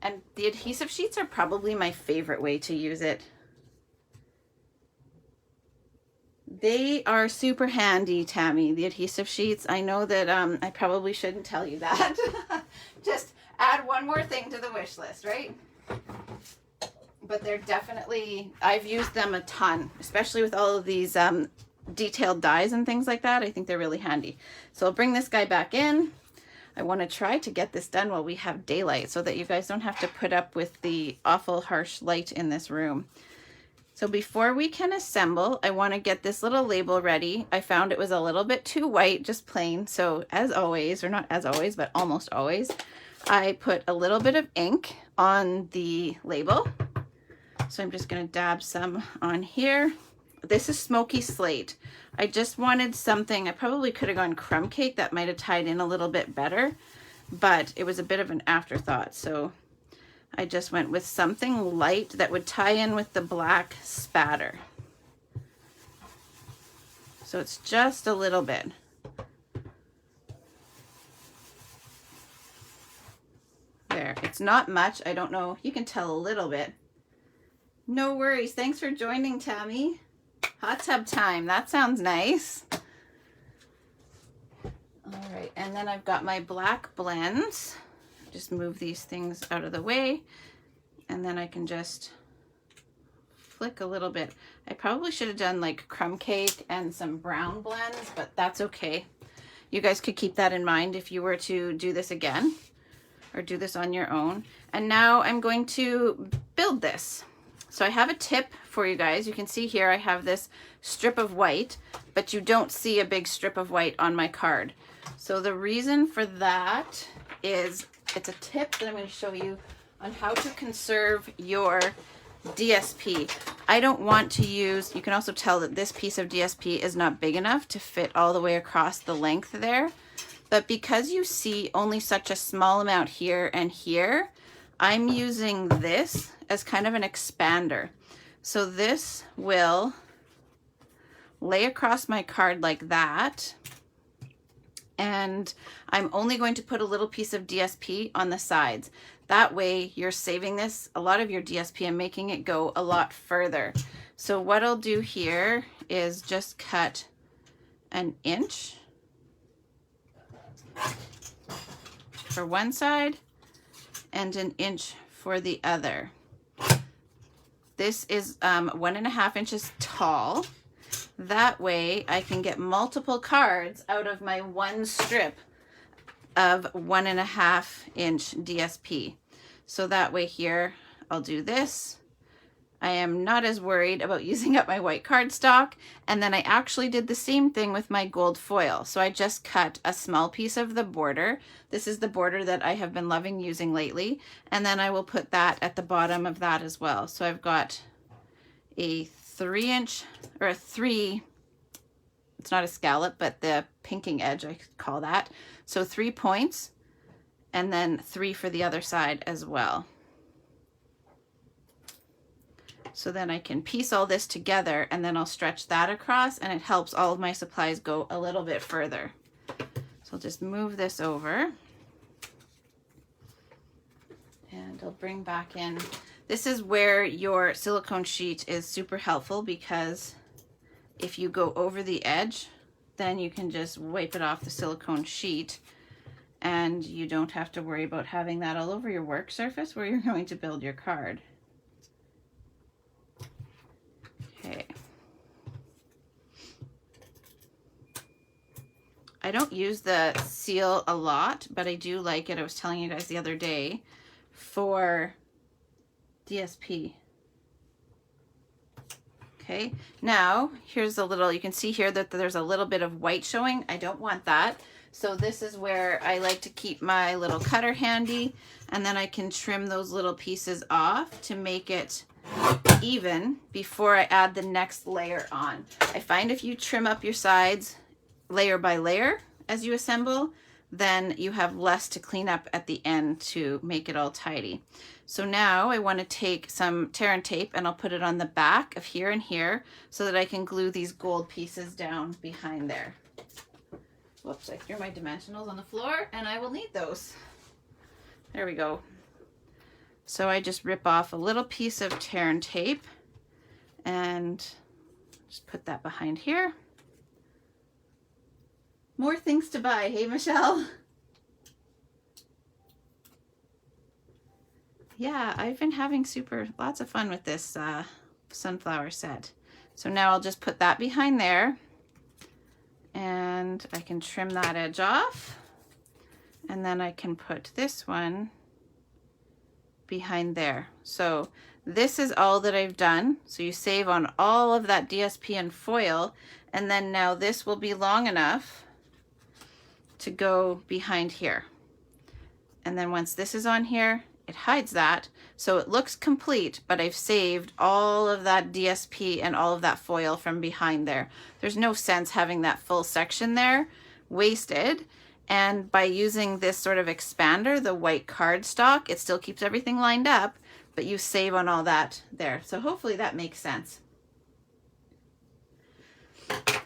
And the adhesive sheets are probably my favorite way to use it. They are super handy, Tammy, the adhesive sheets. I know that I probably shouldn't tell you that. Just add one more thing to the wish list, right? But they're definitely, I've used them a ton, especially with all of these detailed dies and things like that. I think they're really handy. So I'll bring this guy back in. I want to try to get this done while we have daylight so that you guys don't have to put up with the awful harsh light in this room. So before we can assemble, I want to get this little label ready. I found it was a little bit too white, just plain. So as always, or not as always, but almost always, I put a little bit of ink on the label. So I'm just going to dab some on here. This is Smoky Slate. I just wanted something, I probably could have gone crumb cake, that might have tied in a little bit better, but it was a bit of an afterthought. So I just went with something light that would tie in with the black spatter. So it's just a little bit. There, it's not much. I don't know, you can tell a little bit. No worries. Thanks for joining, Tammy. Hot tub time. That sounds nice. All right, and then I've got my black blends. Just move these things out of the way, and then I can just flick a little bit. I probably should have done like crumb cake and some brown blends, but that's okay. You guys could keep that in mind if you were to do this again or do this on your own. And now I'm going to build this. So I have a tip for you guys. You can see here I have this strip of white, but you don't see a big strip of white on my card. So the reason for that is it's a tip that I'm going to show you on how to conserve your DSP. I don't want to use, you can also tell that this piece of DSP is not big enough to fit all the way across the length there. But because you see only such a small amount here and here, I'm using this as kind of an expander. So this will lay across my card like that. And I'm only going to put a little piece of DSP on the sides. That way you're saving this, a lot of your DSP, and making it go a lot further. So what I'll do here is just cut an inch for one side and an inch for the other. This is 1.5 inches tall. That way I can get multiple cards out of my one strip of 1.5 inch DSP. So that way here I'll do this. I am not as worried about using up my white cardstock. And then I actually did the same thing with my gold foil. So I just cut a small piece of the border. This is the border that I have been loving using lately. And then I will put that at the bottom of that as well. So I've got a 3-inch or a 3, it's not a scallop, but the pinking edge, I could call that. So 3 points and then 3 for the other side as well. So then I can piece all this together and then I'll stretch that across and it helps all of my supplies go a little bit further. So I'll just move this over and I'll bring back in. This is where your silicone sheet is super helpful, because if you go over the edge, then you can just wipe it off the silicone sheet and you don't have to worry about having that all over your work surface where you're going to build your card. Okay. I don't use the seal a lot, but I do like it. I was telling you guys the other day for DSP. Okay, now here's a little, you can see here that there's a little bit of white showing. I don't want that. So this is where I like to keep my little cutter handy, and then I can trim those little pieces off to make it even before I add the next layer on. I find if you trim up your sides layer by layer as you assemble, then you have less to clean up at the end to make it all tidy. So now I want to take some tear and tape and I'll put it on the back of here and here so that I can glue these gold pieces down behind there. Whoops, I threw my dimensionals on the floor and I will need those. There we go. So I just rip off a little piece of tear and tape and just put that behind here. More things to buy, hey Michelle? Yeah, I've been having lots of fun with this sunflower set. So now I'll just put that behind there and I can trim that edge off, and then I can put this one behind there. So this is all that I've done. So you save on all of that DSP and foil, and then now this will be long enough to go behind here. And then once this is on here, it hides that, so it looks complete, but I've saved all of that DSP and all of that foil from behind there. There's no sense having that full section there wasted, and by using this sort of expander, the white cardstock, it still keeps everything lined up, but you save on all that there. So hopefully that makes sense.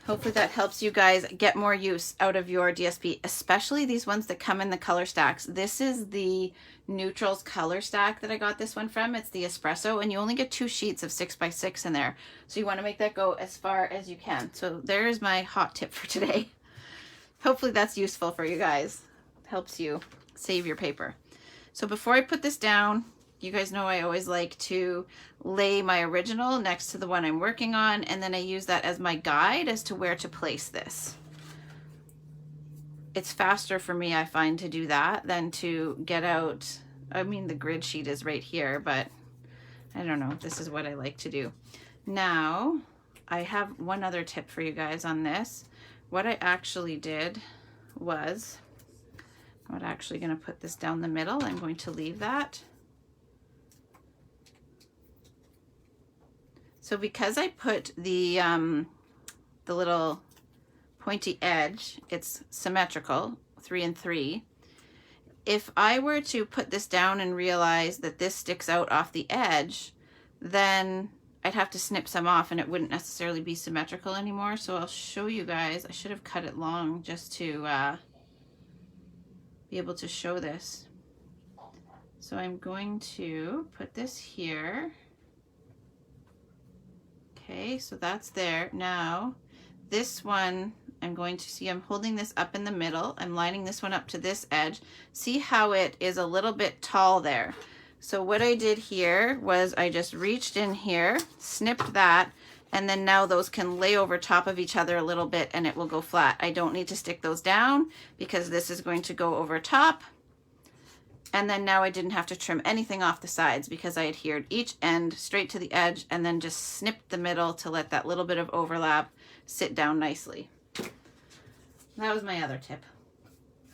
Hopefully that helps you guys get more use out of your DSP, especially these ones that come in the color stacks. This is the Neutrals color stack that I got this one from. It's the espresso, and you only get 2 sheets of 6x6 in there. So you want to make that go as far as you can. So there's my hot tip for today. Hopefully that's useful for you guys. Helps you save your paper. So before I put this down, you guys know I always like to lay my original next to the one I'm working on, and then I use that as my guide as to where to place this. It's faster for me, I find, to do that than to get out. I mean, the grid sheet is right here, but I don't know. This is what I like to do. Now, I have one other tip for you guys on this. What I actually did was, I'm not actually going to put this down the middle. I'm going to leave that. So because I put the little pointy edge, it's symmetrical, 3 and 3. If I were to put this down and realize that this sticks out off the edge, then I'd have to snip some off and it wouldn't necessarily be symmetrical anymore. So I'll show you guys. I should have cut it long just to be able to show this. So I'm going to put this here. Okay, so that's there. Now, this one, I'm going to see, I'm holding this up in the middle. I'm lining this one up to this edge. See how it is a little bit tall there. So what I did here was I just reached in here, snipped that, and then now those can lay over top of each other a little bit and it will go flat. I don't need to stick those down because this is going to go over top. And then now I didn't have to trim anything off the sides because I adhered each end straight to the edge and then just snipped the middle to let that little bit of overlap sit down nicely. That was my other tip.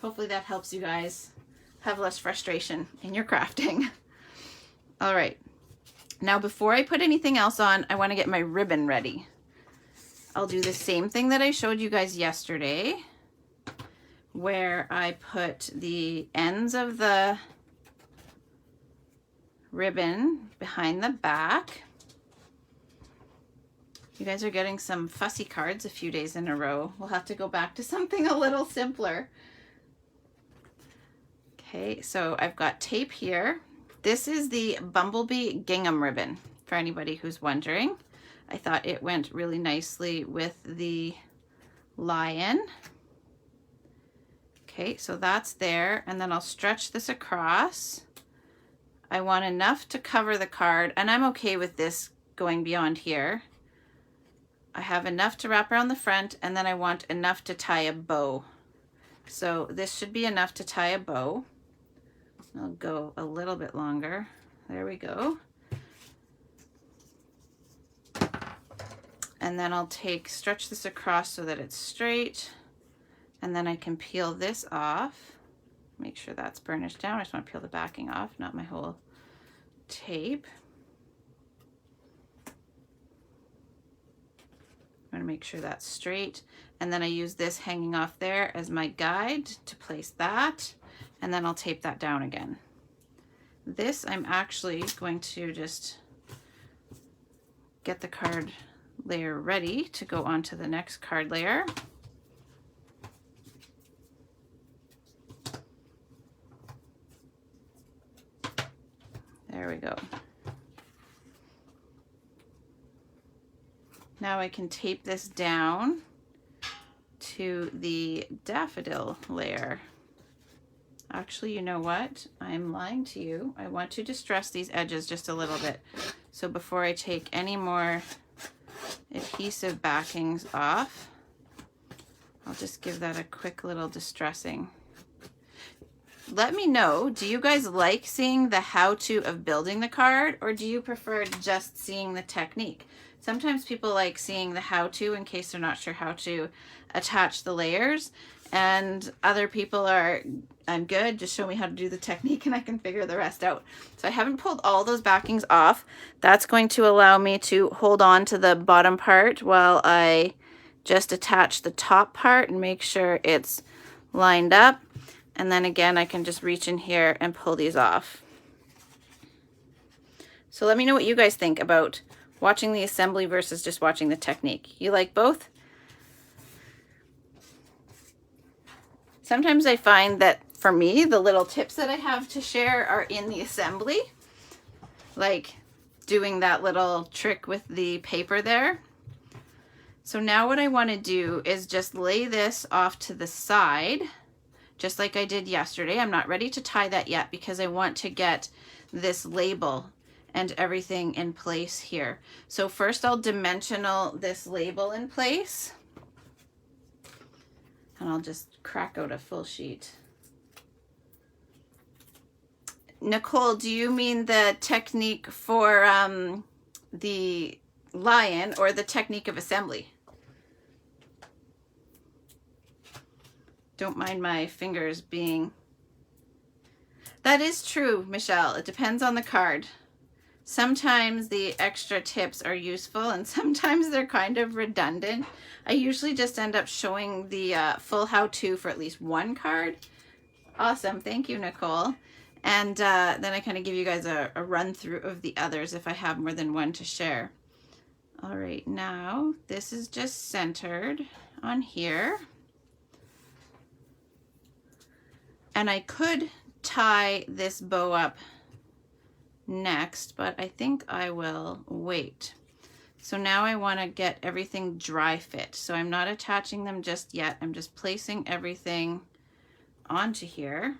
Hopefully that helps you guys have less frustration in your crafting. All right. Now before I put anything else on, I want to get my ribbon ready. I'll do the same thing that I showed you guys yesterday, where I put the ends of the ribbon behind the back. You guys are getting some fussy cards a few days in a row. We'll have to go back to something a little simpler. Okay, so I've got tape here. This is the Bumblebee gingham ribbon, for anybody who's wondering. I thought it went really nicely with the lion. Okay, so that's there, and then I'll stretch this across. I want enough to cover the card, and I'm okay with this going beyond here. I have enough to wrap around the front, and then I want enough to tie a bow. So this should be enough to tie a bow. I'll go a little bit longer. There we go. And then I'll stretch this across so that it's straight. And then I can peel this off. Make sure that's burnished down. I just want to peel the backing off, not my whole tape. I want to make sure that's straight. And then I use this hanging off there as my guide to place that. And then I'll tape that down again. This I'm actually going to just get the card layer ready to go onto the next card layer. There we go. Now I can tape this down to the daffodil layer. Actually, you know what? I'm lying to you. I want to distress these edges just a little bit. So before I take any more adhesive backings off, I'll just give that a quick little distressing. Let me know, do you guys like seeing the how-to of building the card, or do you prefer just seeing the technique? Sometimes people like seeing the how-to in case they're not sure how to attach the layers, and other people are, I'm good, just show me how to do the technique and I can figure the rest out. So I haven't pulled all those backings off. That's going to allow me to hold on to the bottom part while I just attach the top part and make sure it's lined up. And then again, I can just reach in here and pull these off. So let me know what you guys think about watching the assembly versus just watching the technique. You like both? Sometimes I find that for me, the little tips that I have to share are in the assembly, like doing that little trick with the paper there. So now what I want to do is just lay this off to the side, just like I did yesterday. I'm not ready to tie that yet because I want to get this label and everything in place here. So first I'll dimensional this label in place, and I'll just crack out a full sheet. Nicole, do you mean the technique for the lion or the technique of assembly? Don't mind my fingers being... That is true, Michelle. It depends on the card. Sometimes the extra tips are useful and sometimes they're kind of redundant. I usually just end up showing the full how-to for at least one card. Awesome. Thank you, Nicole. And then I kind of give you guys a run through of the others if I have more than one to share. All right, now this is just centered on here. And I could tie this bow up next, but I think I will wait. So now I want to get everything dry fit. So I'm not attaching them just yet. I'm just placing everything onto here.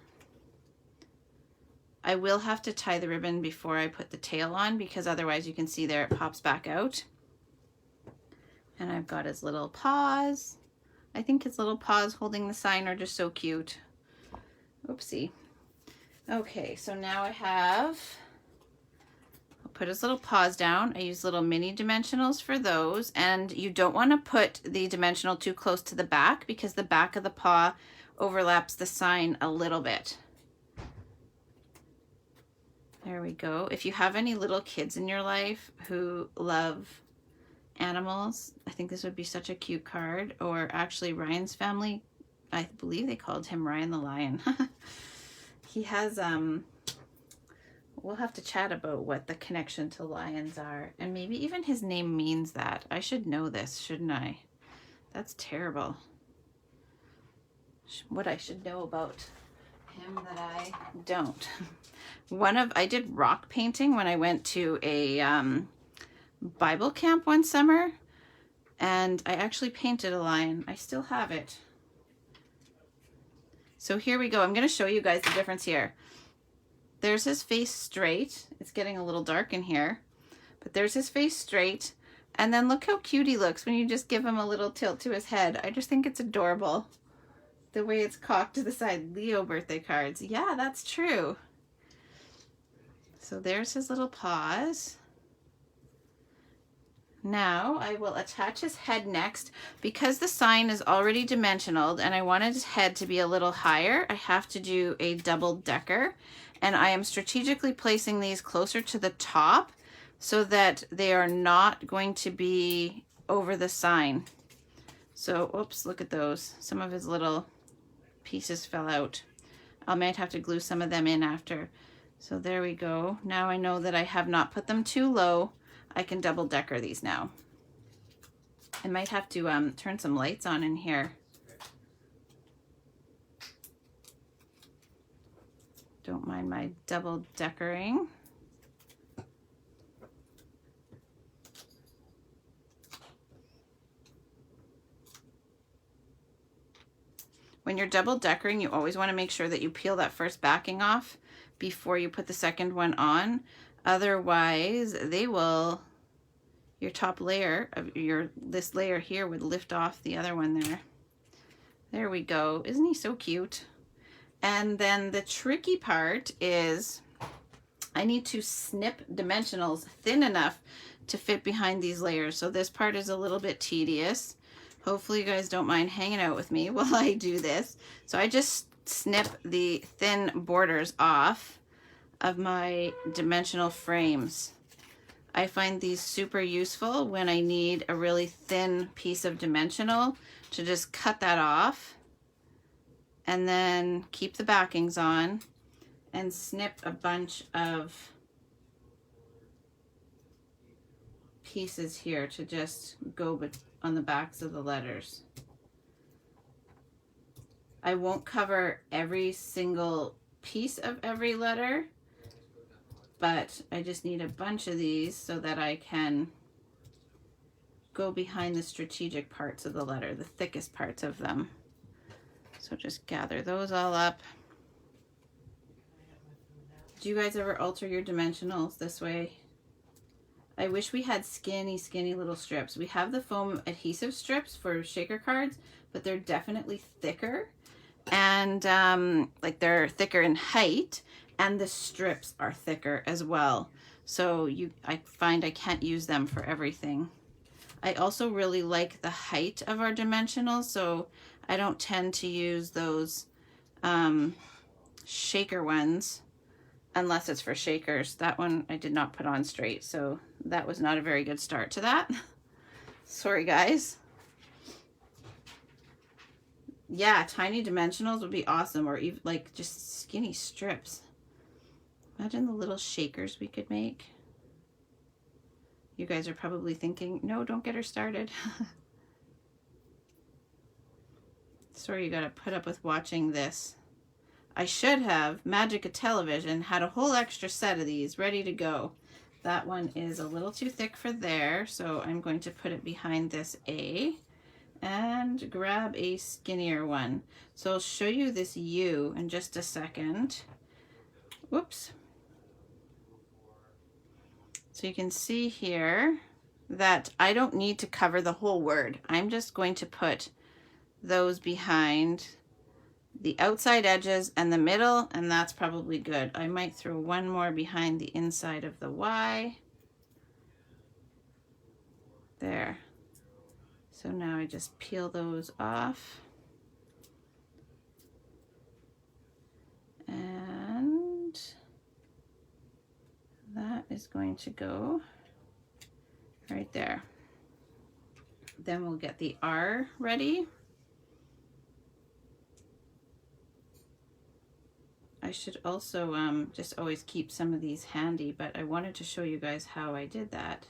I will have to tie the ribbon before I put the tail on because otherwise you can see there it pops back out. And I've got his little paws. I think his little paws holding the sign are just so cute. Oopsie. Okay, so now I have, I'll put his little paws down. I use little mini dimensionals for those, and you don't want to put the dimensional too close to the back because the back of the paw overlaps the sign a little bit. There we go. If you have any little kids in your life who love animals, I think this would be such a cute card. Or actually Ryan's family, I believe they called him Ryan the Lion. He has, we'll have to chat about what the connection to lions are. And maybe even his name means that. I should know this, shouldn't I? That's terrible. What I should know about him that I don't. I did rock painting when I went to a Bible camp one summer, and I actually painted a lion. I still have it. So here we go. I'm going to show you guys the difference here. There's his face straight. It's getting a little dark in here, but there's his face straight. And then look how cute he looks when you just give him a little tilt to his head. I just think it's adorable. The way it's cocked to the side. Leo birthday cards. Yeah, that's true. So there's his little paws. Now I will attach his head next. Because the sign is already dimensional and I wanted his head to be a little higher, I have to do a double decker. And I am strategically placing these closer to the top so that they are not going to be over the sign. So, oops, look at those. Some of his little pieces fell out. I might have to glue some of them in after. So there we go. Now I know that I have not put them too low. I can double decker these now. I might have to turn some lights on in here. Don't mind my double deckering. When you're double deckering, you always want to make sure that you peel that first backing off before you put the second one on. Otherwise, your top layer of this layer here would lift off the other one there. There we go. Isn't he so cute? And then the tricky part is I need to snip dimensionals thin enough to fit behind these layers. So this part is a little bit tedious. Hopefully you guys don't mind hanging out with me while I do this. So I just snip the thin borders off of my dimensional frames. I find these super useful when I need a really thin piece of dimensional to just cut that off and then keep the backings on and snip a bunch of pieces here to just go on the backs of the letters. I won't cover every single piece of every letter, but I just need a bunch of these so that I can go behind the strategic parts of the letter, the thickest parts of them. So just gather those all up. Do you guys ever alter your dimensionals this way? I wish we had skinny little strips. We have the foam adhesive strips for shaker cards, but they're definitely thicker. And like they're thicker in height, and the strips are thicker as well. So I find I can't use them for everything. I also really like the height of our dimensionals, so I don't tend to use those shaker ones unless it's for shakers. That one I did not put on straight, so that was not a very good start to that. Sorry guys. Yeah, tiny dimensionals would be awesome, or even like just skinny strips. Imagine the little shakers we could make. You guys are probably thinking, no, don't get her started. Sorry you gotta put up with watching this. I should have, magic of television, had a whole extra set of these ready to go. That one is a little too thick for there, so I'm going to put it behind this A and grab a skinnier one. So I'll show you this U in just a second. Whoops. So you can see here that I don't need to cover the whole word. I'm just going to put those behind the outside edges and the middle, and that's probably good. I might throw one more behind the inside of the Y. There. So now I just peel those off. And that is going to go right there. Then we'll get the R ready. I should also just always keep some of these handy, but I wanted to show you guys how I did that.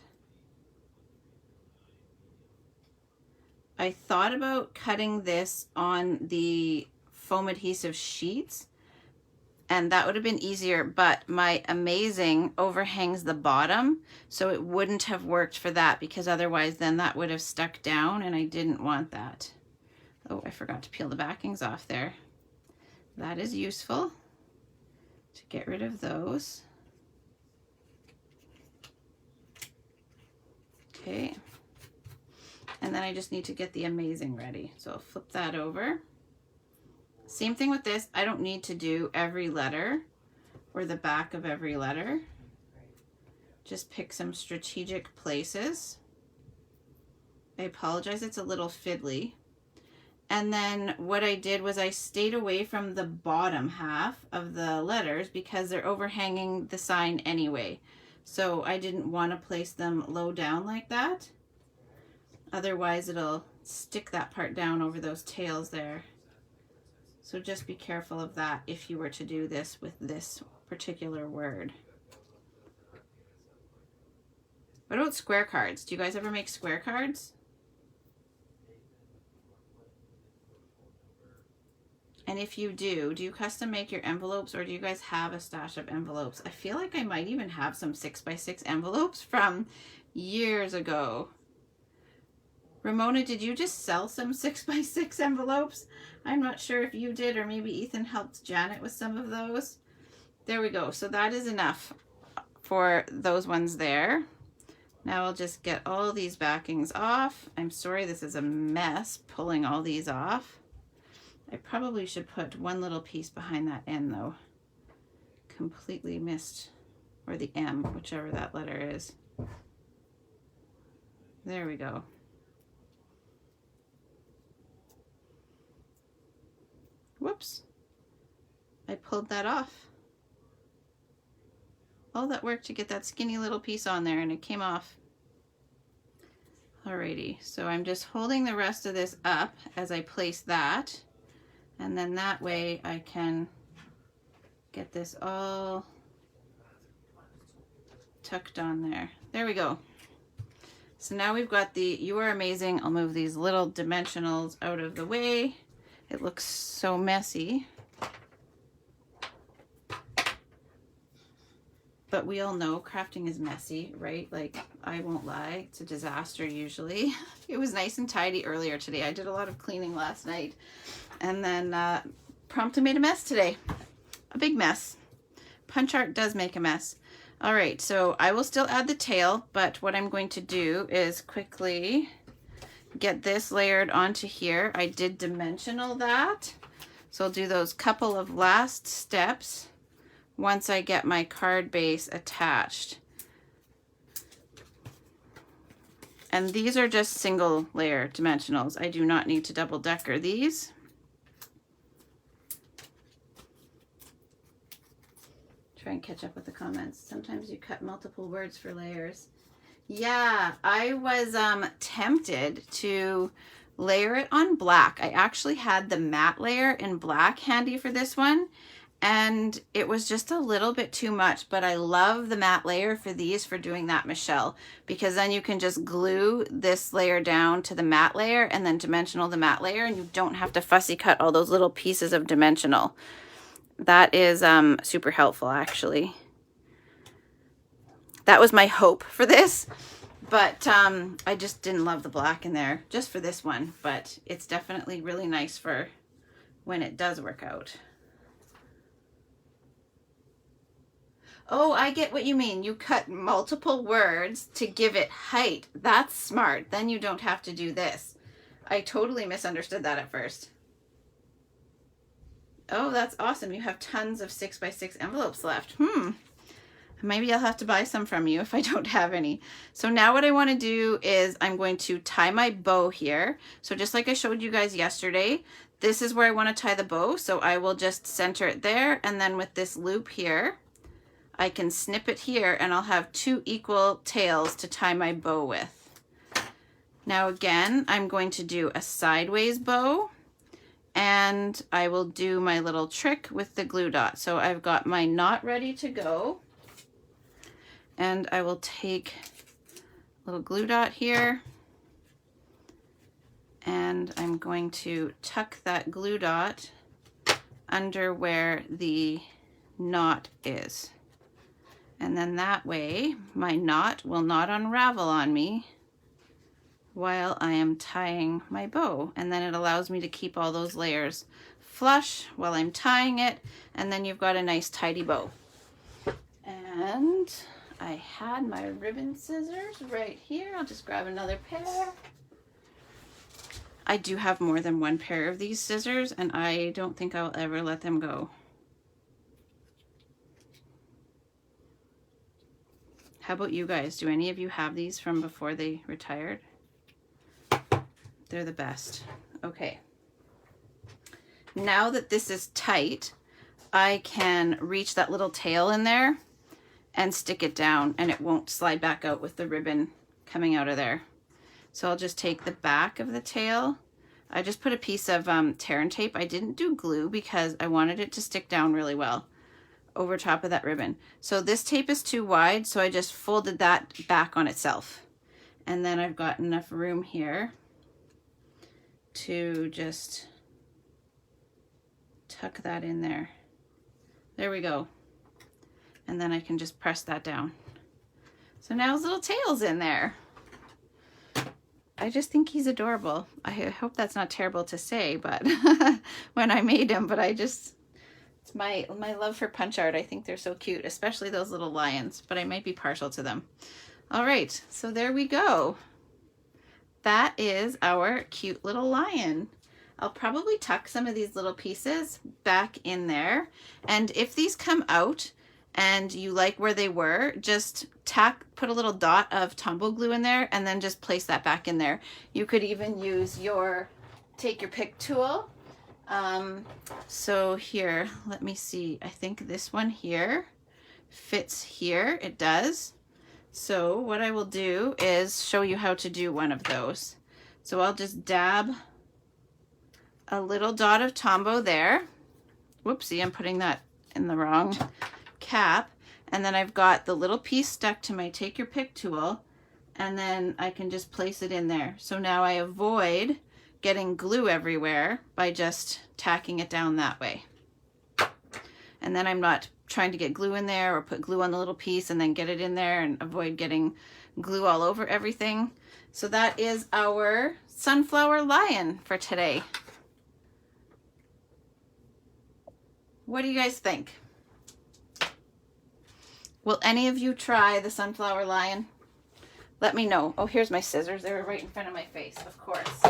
I thought about cutting this on the foam adhesive sheets, and that would have been easier, but my Amazing overhangs the bottom, so it wouldn't have worked for that, because otherwise then that would have stuck down, and I didn't want that. Oh, I forgot to peel the backings off there. That is useful to get rid of those. Okay. And then I just need to get the Amazing ready. So I'll flip that over. Same thing with this. I don't need to do every letter or the back of every letter. Just pick some strategic places. I apologize, it's a little fiddly. And then what I did was I stayed away from the bottom half of the letters because they're overhanging the sign anyway. So I didn't want to place them low down like that. Otherwise it'll stick that part down over those tails there. So just be careful of that if you were to do this with this particular word. What about square cards? Do you guys ever make square cards? And if you do you custom make your envelopes, or do you guys have a stash of envelopes? I feel like I might even have some 6x6 envelopes from years ago. Ramona, did you just sell some 6x6 envelopes? I'm not sure if you did, or maybe Ethan helped Janet with some of those. There we go. So that is enough for those ones there. Now I'll just get all these backings off. I'm sorry, this is a mess pulling all these off. I probably should put one little piece behind that N though. Completely missed, or the M, whichever that letter is. There we go. Whoops, I pulled that off. All that work to get that skinny little piece on there, and it came off. Alrighty, so I'm just holding the rest of this up as I place that, and then that way I can get this all tucked on there. There we go. So now we've got the You Are Amazing. I'll move these little dimensionals out of the way. It looks so messy. But we all know crafting is messy, right? Like, I won't lie, it's a disaster usually. It was nice and tidy earlier today. I did a lot of cleaning last night. And then promptly made a mess today. A big mess. Punch art does make a mess. All right, so I will still add the tail, but what I'm going to do is quickly get this layered onto here. I did dimensional that. So I'll do those couple of last steps once I get my card base attached. And these are just single layer dimensionals. I do not need to double decker these. Try and catch up with the comments. Sometimes you cut multiple words for layers. Yeah, I was tempted to layer it on black. I actually had the matte layer in black handy for this one, and it was just a little bit too much, but I love the matte layer for these for doing that, Michelle, because then you can just glue this layer down to the matte layer and then dimensional the matte layer, and you don't have to fussy cut all those little pieces of dimensional. That is super helpful, actually. That was my hope for this, but I just didn't love the black in there just for this one, but it's definitely really nice for when it does work out. Oh, I get what you mean. You cut multiple words to give it height. That's smart. Then you don't have to do this. I totally misunderstood that at first. Oh, that's awesome. You have tons of 6x6 envelopes left. Maybe I'll have to buy some from you if I don't have any. So now what I want to do is I'm going to tie my bow here. So just like I showed you guys yesterday, this is where I want to tie the bow. So I will just center it there, and then with this loop here, I can snip it here and I'll have 2 equal tails to tie my bow with. Now again, I'm going to do a sideways bow, and I will do my little trick with the glue dot. So I've got my knot ready to go, and I will take a little glue dot here, and I'm going to tuck that glue dot under where the knot is. And then that way my knot will not unravel on me while I am tying my bow. And then it allows me to keep all those layers flush while I'm tying it. And then you've got a nice tidy bow. And I had my ribbon scissors right here. I'll just grab another pair. I do have more than one pair of these scissors, and I don't think I'll ever let them go. How about you guys? Do any of you have these from before they retired? They're the best. Okay. Now that this is tight, I can reach that little tail in there and stick it down, and it won't slide back out with the ribbon coming out of there. So I'll just take the back of the tail. I just put a piece of tear and tape. I didn't do glue because I wanted it to stick down really well over top of that ribbon. So this tape is too wide, so I just folded that back on itself. And then I've got enough room here to just tuck that in there. There we go. And then I can just press that down. So now his little tail's in there. I just think he's adorable. I hope that's not terrible to say, but when I made him, but it's my love for punch art. I think they're so cute, especially those little lions, but I might be partial to them. All right, so there we go. That is our cute little lion. I'll probably tuck some of these little pieces back in there. And if these come out and you like where they were, just put a little dot of Tombow glue in there and then just place that back in there. You could even use take your pick tool. So here, let me see. I think this one here fits here. It does. So what I will do is show you how to do one of those. So I'll just dab a little dot of Tombow there. Whoopsie, I'm putting that in the wrong cap. And then I've got the little piece stuck to my take your pick tool, and then I can just place it in there. So now I avoid getting glue everywhere by just tacking it down that way. And then I'm not trying to get glue in there or put glue on the little piece and then get it in there and avoid getting glue all over everything. So that is our sunflower lion for today. What do you guys think? Will any of you try the sunflower lion? Let me know. Oh, here's my scissors. They were right in front of my face, of course.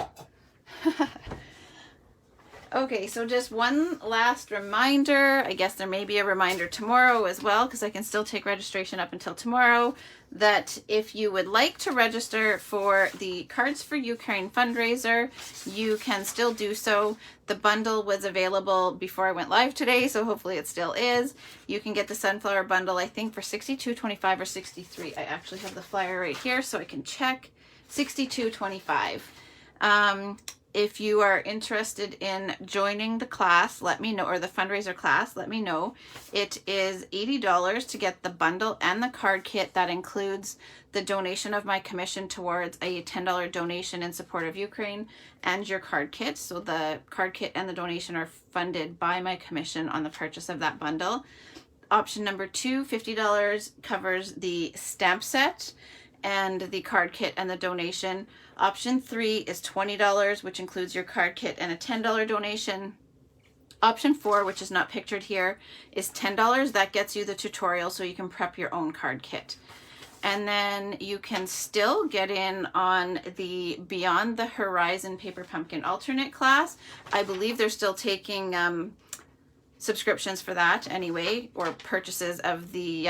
Okay, so just one last reminder. I guess there may be a reminder tomorrow as well, because I can still take registration up until tomorrow, that if you would like to register for the Cards for Ukraine fundraiser, you can still do so. The bundle was available before I went live today, so hopefully it still is. You can get the sunflower bundle, I think, for $62.25 or $63. I actually have the flyer right here, so I can check. $62.25. If you are interested in joining the class, let me know, or the fundraiser class, let me know. It is $80 to get the bundle and the card kit. That includes the donation of my commission towards a $10 donation in support of Ukraine and your card kit. So the card kit and the donation are funded by my commission on the purchase of that bundle. Option number 2, $50 covers the stamp set and the card kit and the donation. Option 3 is $20, which includes your card kit and a $10 donation. Option 4, which is not pictured here, is $10. That gets you the tutorial so you can prep your own card kit. And then you can still get in on the Beyond the Horizon Paper Pumpkin alternate class. I believe they're still taking subscriptions for that anyway, or purchases of the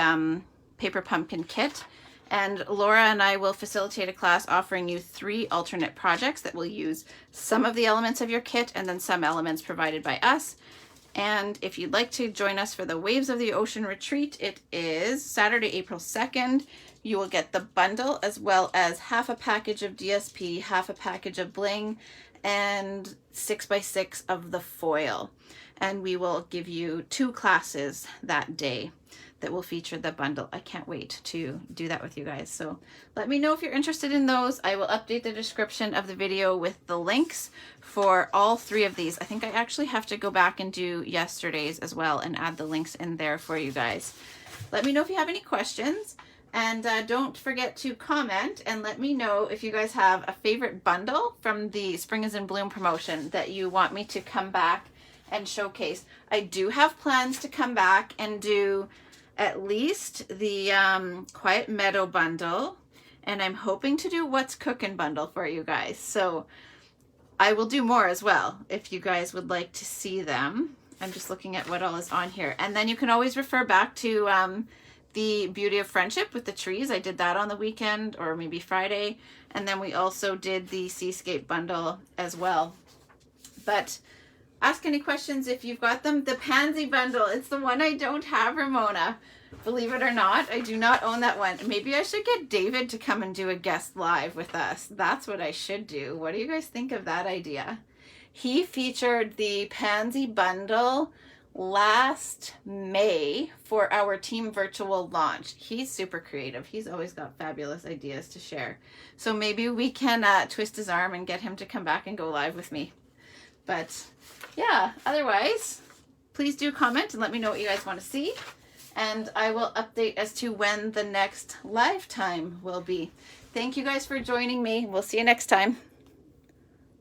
paper pumpkin kit. And Laura and I will facilitate a class offering you 3 alternate projects that will use some of the elements of your kit and then some elements provided by us. And if you'd like to join us for the Waves of the Ocean retreat, it is Saturday, April 2nd. You will get the bundle as well as half a package of DSP, half a package of bling, and 6x6 of the foil. And we will give you 2 classes that day that will feature the bundle. I can't wait to do that with you guys. So let me know if you're interested in those. I will update the description of the video with the links for all 3 of these. I think I actually have to go back and do yesterday's as well and add the links in there for you guys. Let me know if you have any questions, and don't forget to comment and let me know if you guys have a favorite bundle from the Spring is in Bloom promotion that you want me to come back and showcase. I do have plans to come back and do at least the Quiet Meadow bundle, and I'm hoping to do What's Cooking bundle for you guys. So I will do more as well if you guys would like to see them. I'm just looking at what all is on here. And then you can always refer back to the Beauty of Friendship with the trees. I did that on the weekend, or maybe Friday. And then we also did the Seascape bundle as well. But ask any questions if you've got them. The Pansy bundle, it's the one I don't have, Ramona. Believe it or not, I do not own that one. Maybe I should get David to come and do a guest live with us. That's what I should do. What do you guys think of that idea? He featured the Pansy bundle last May for our team virtual launch. He's super creative. He's always got fabulous ideas to share. So maybe we can twist his arm and get him to come back and go live with me. But yeah, otherwise, please do comment and let me know what you guys want to see. And I will update as to when the next live time will be. Thank you guys for joining me. We'll see you next time.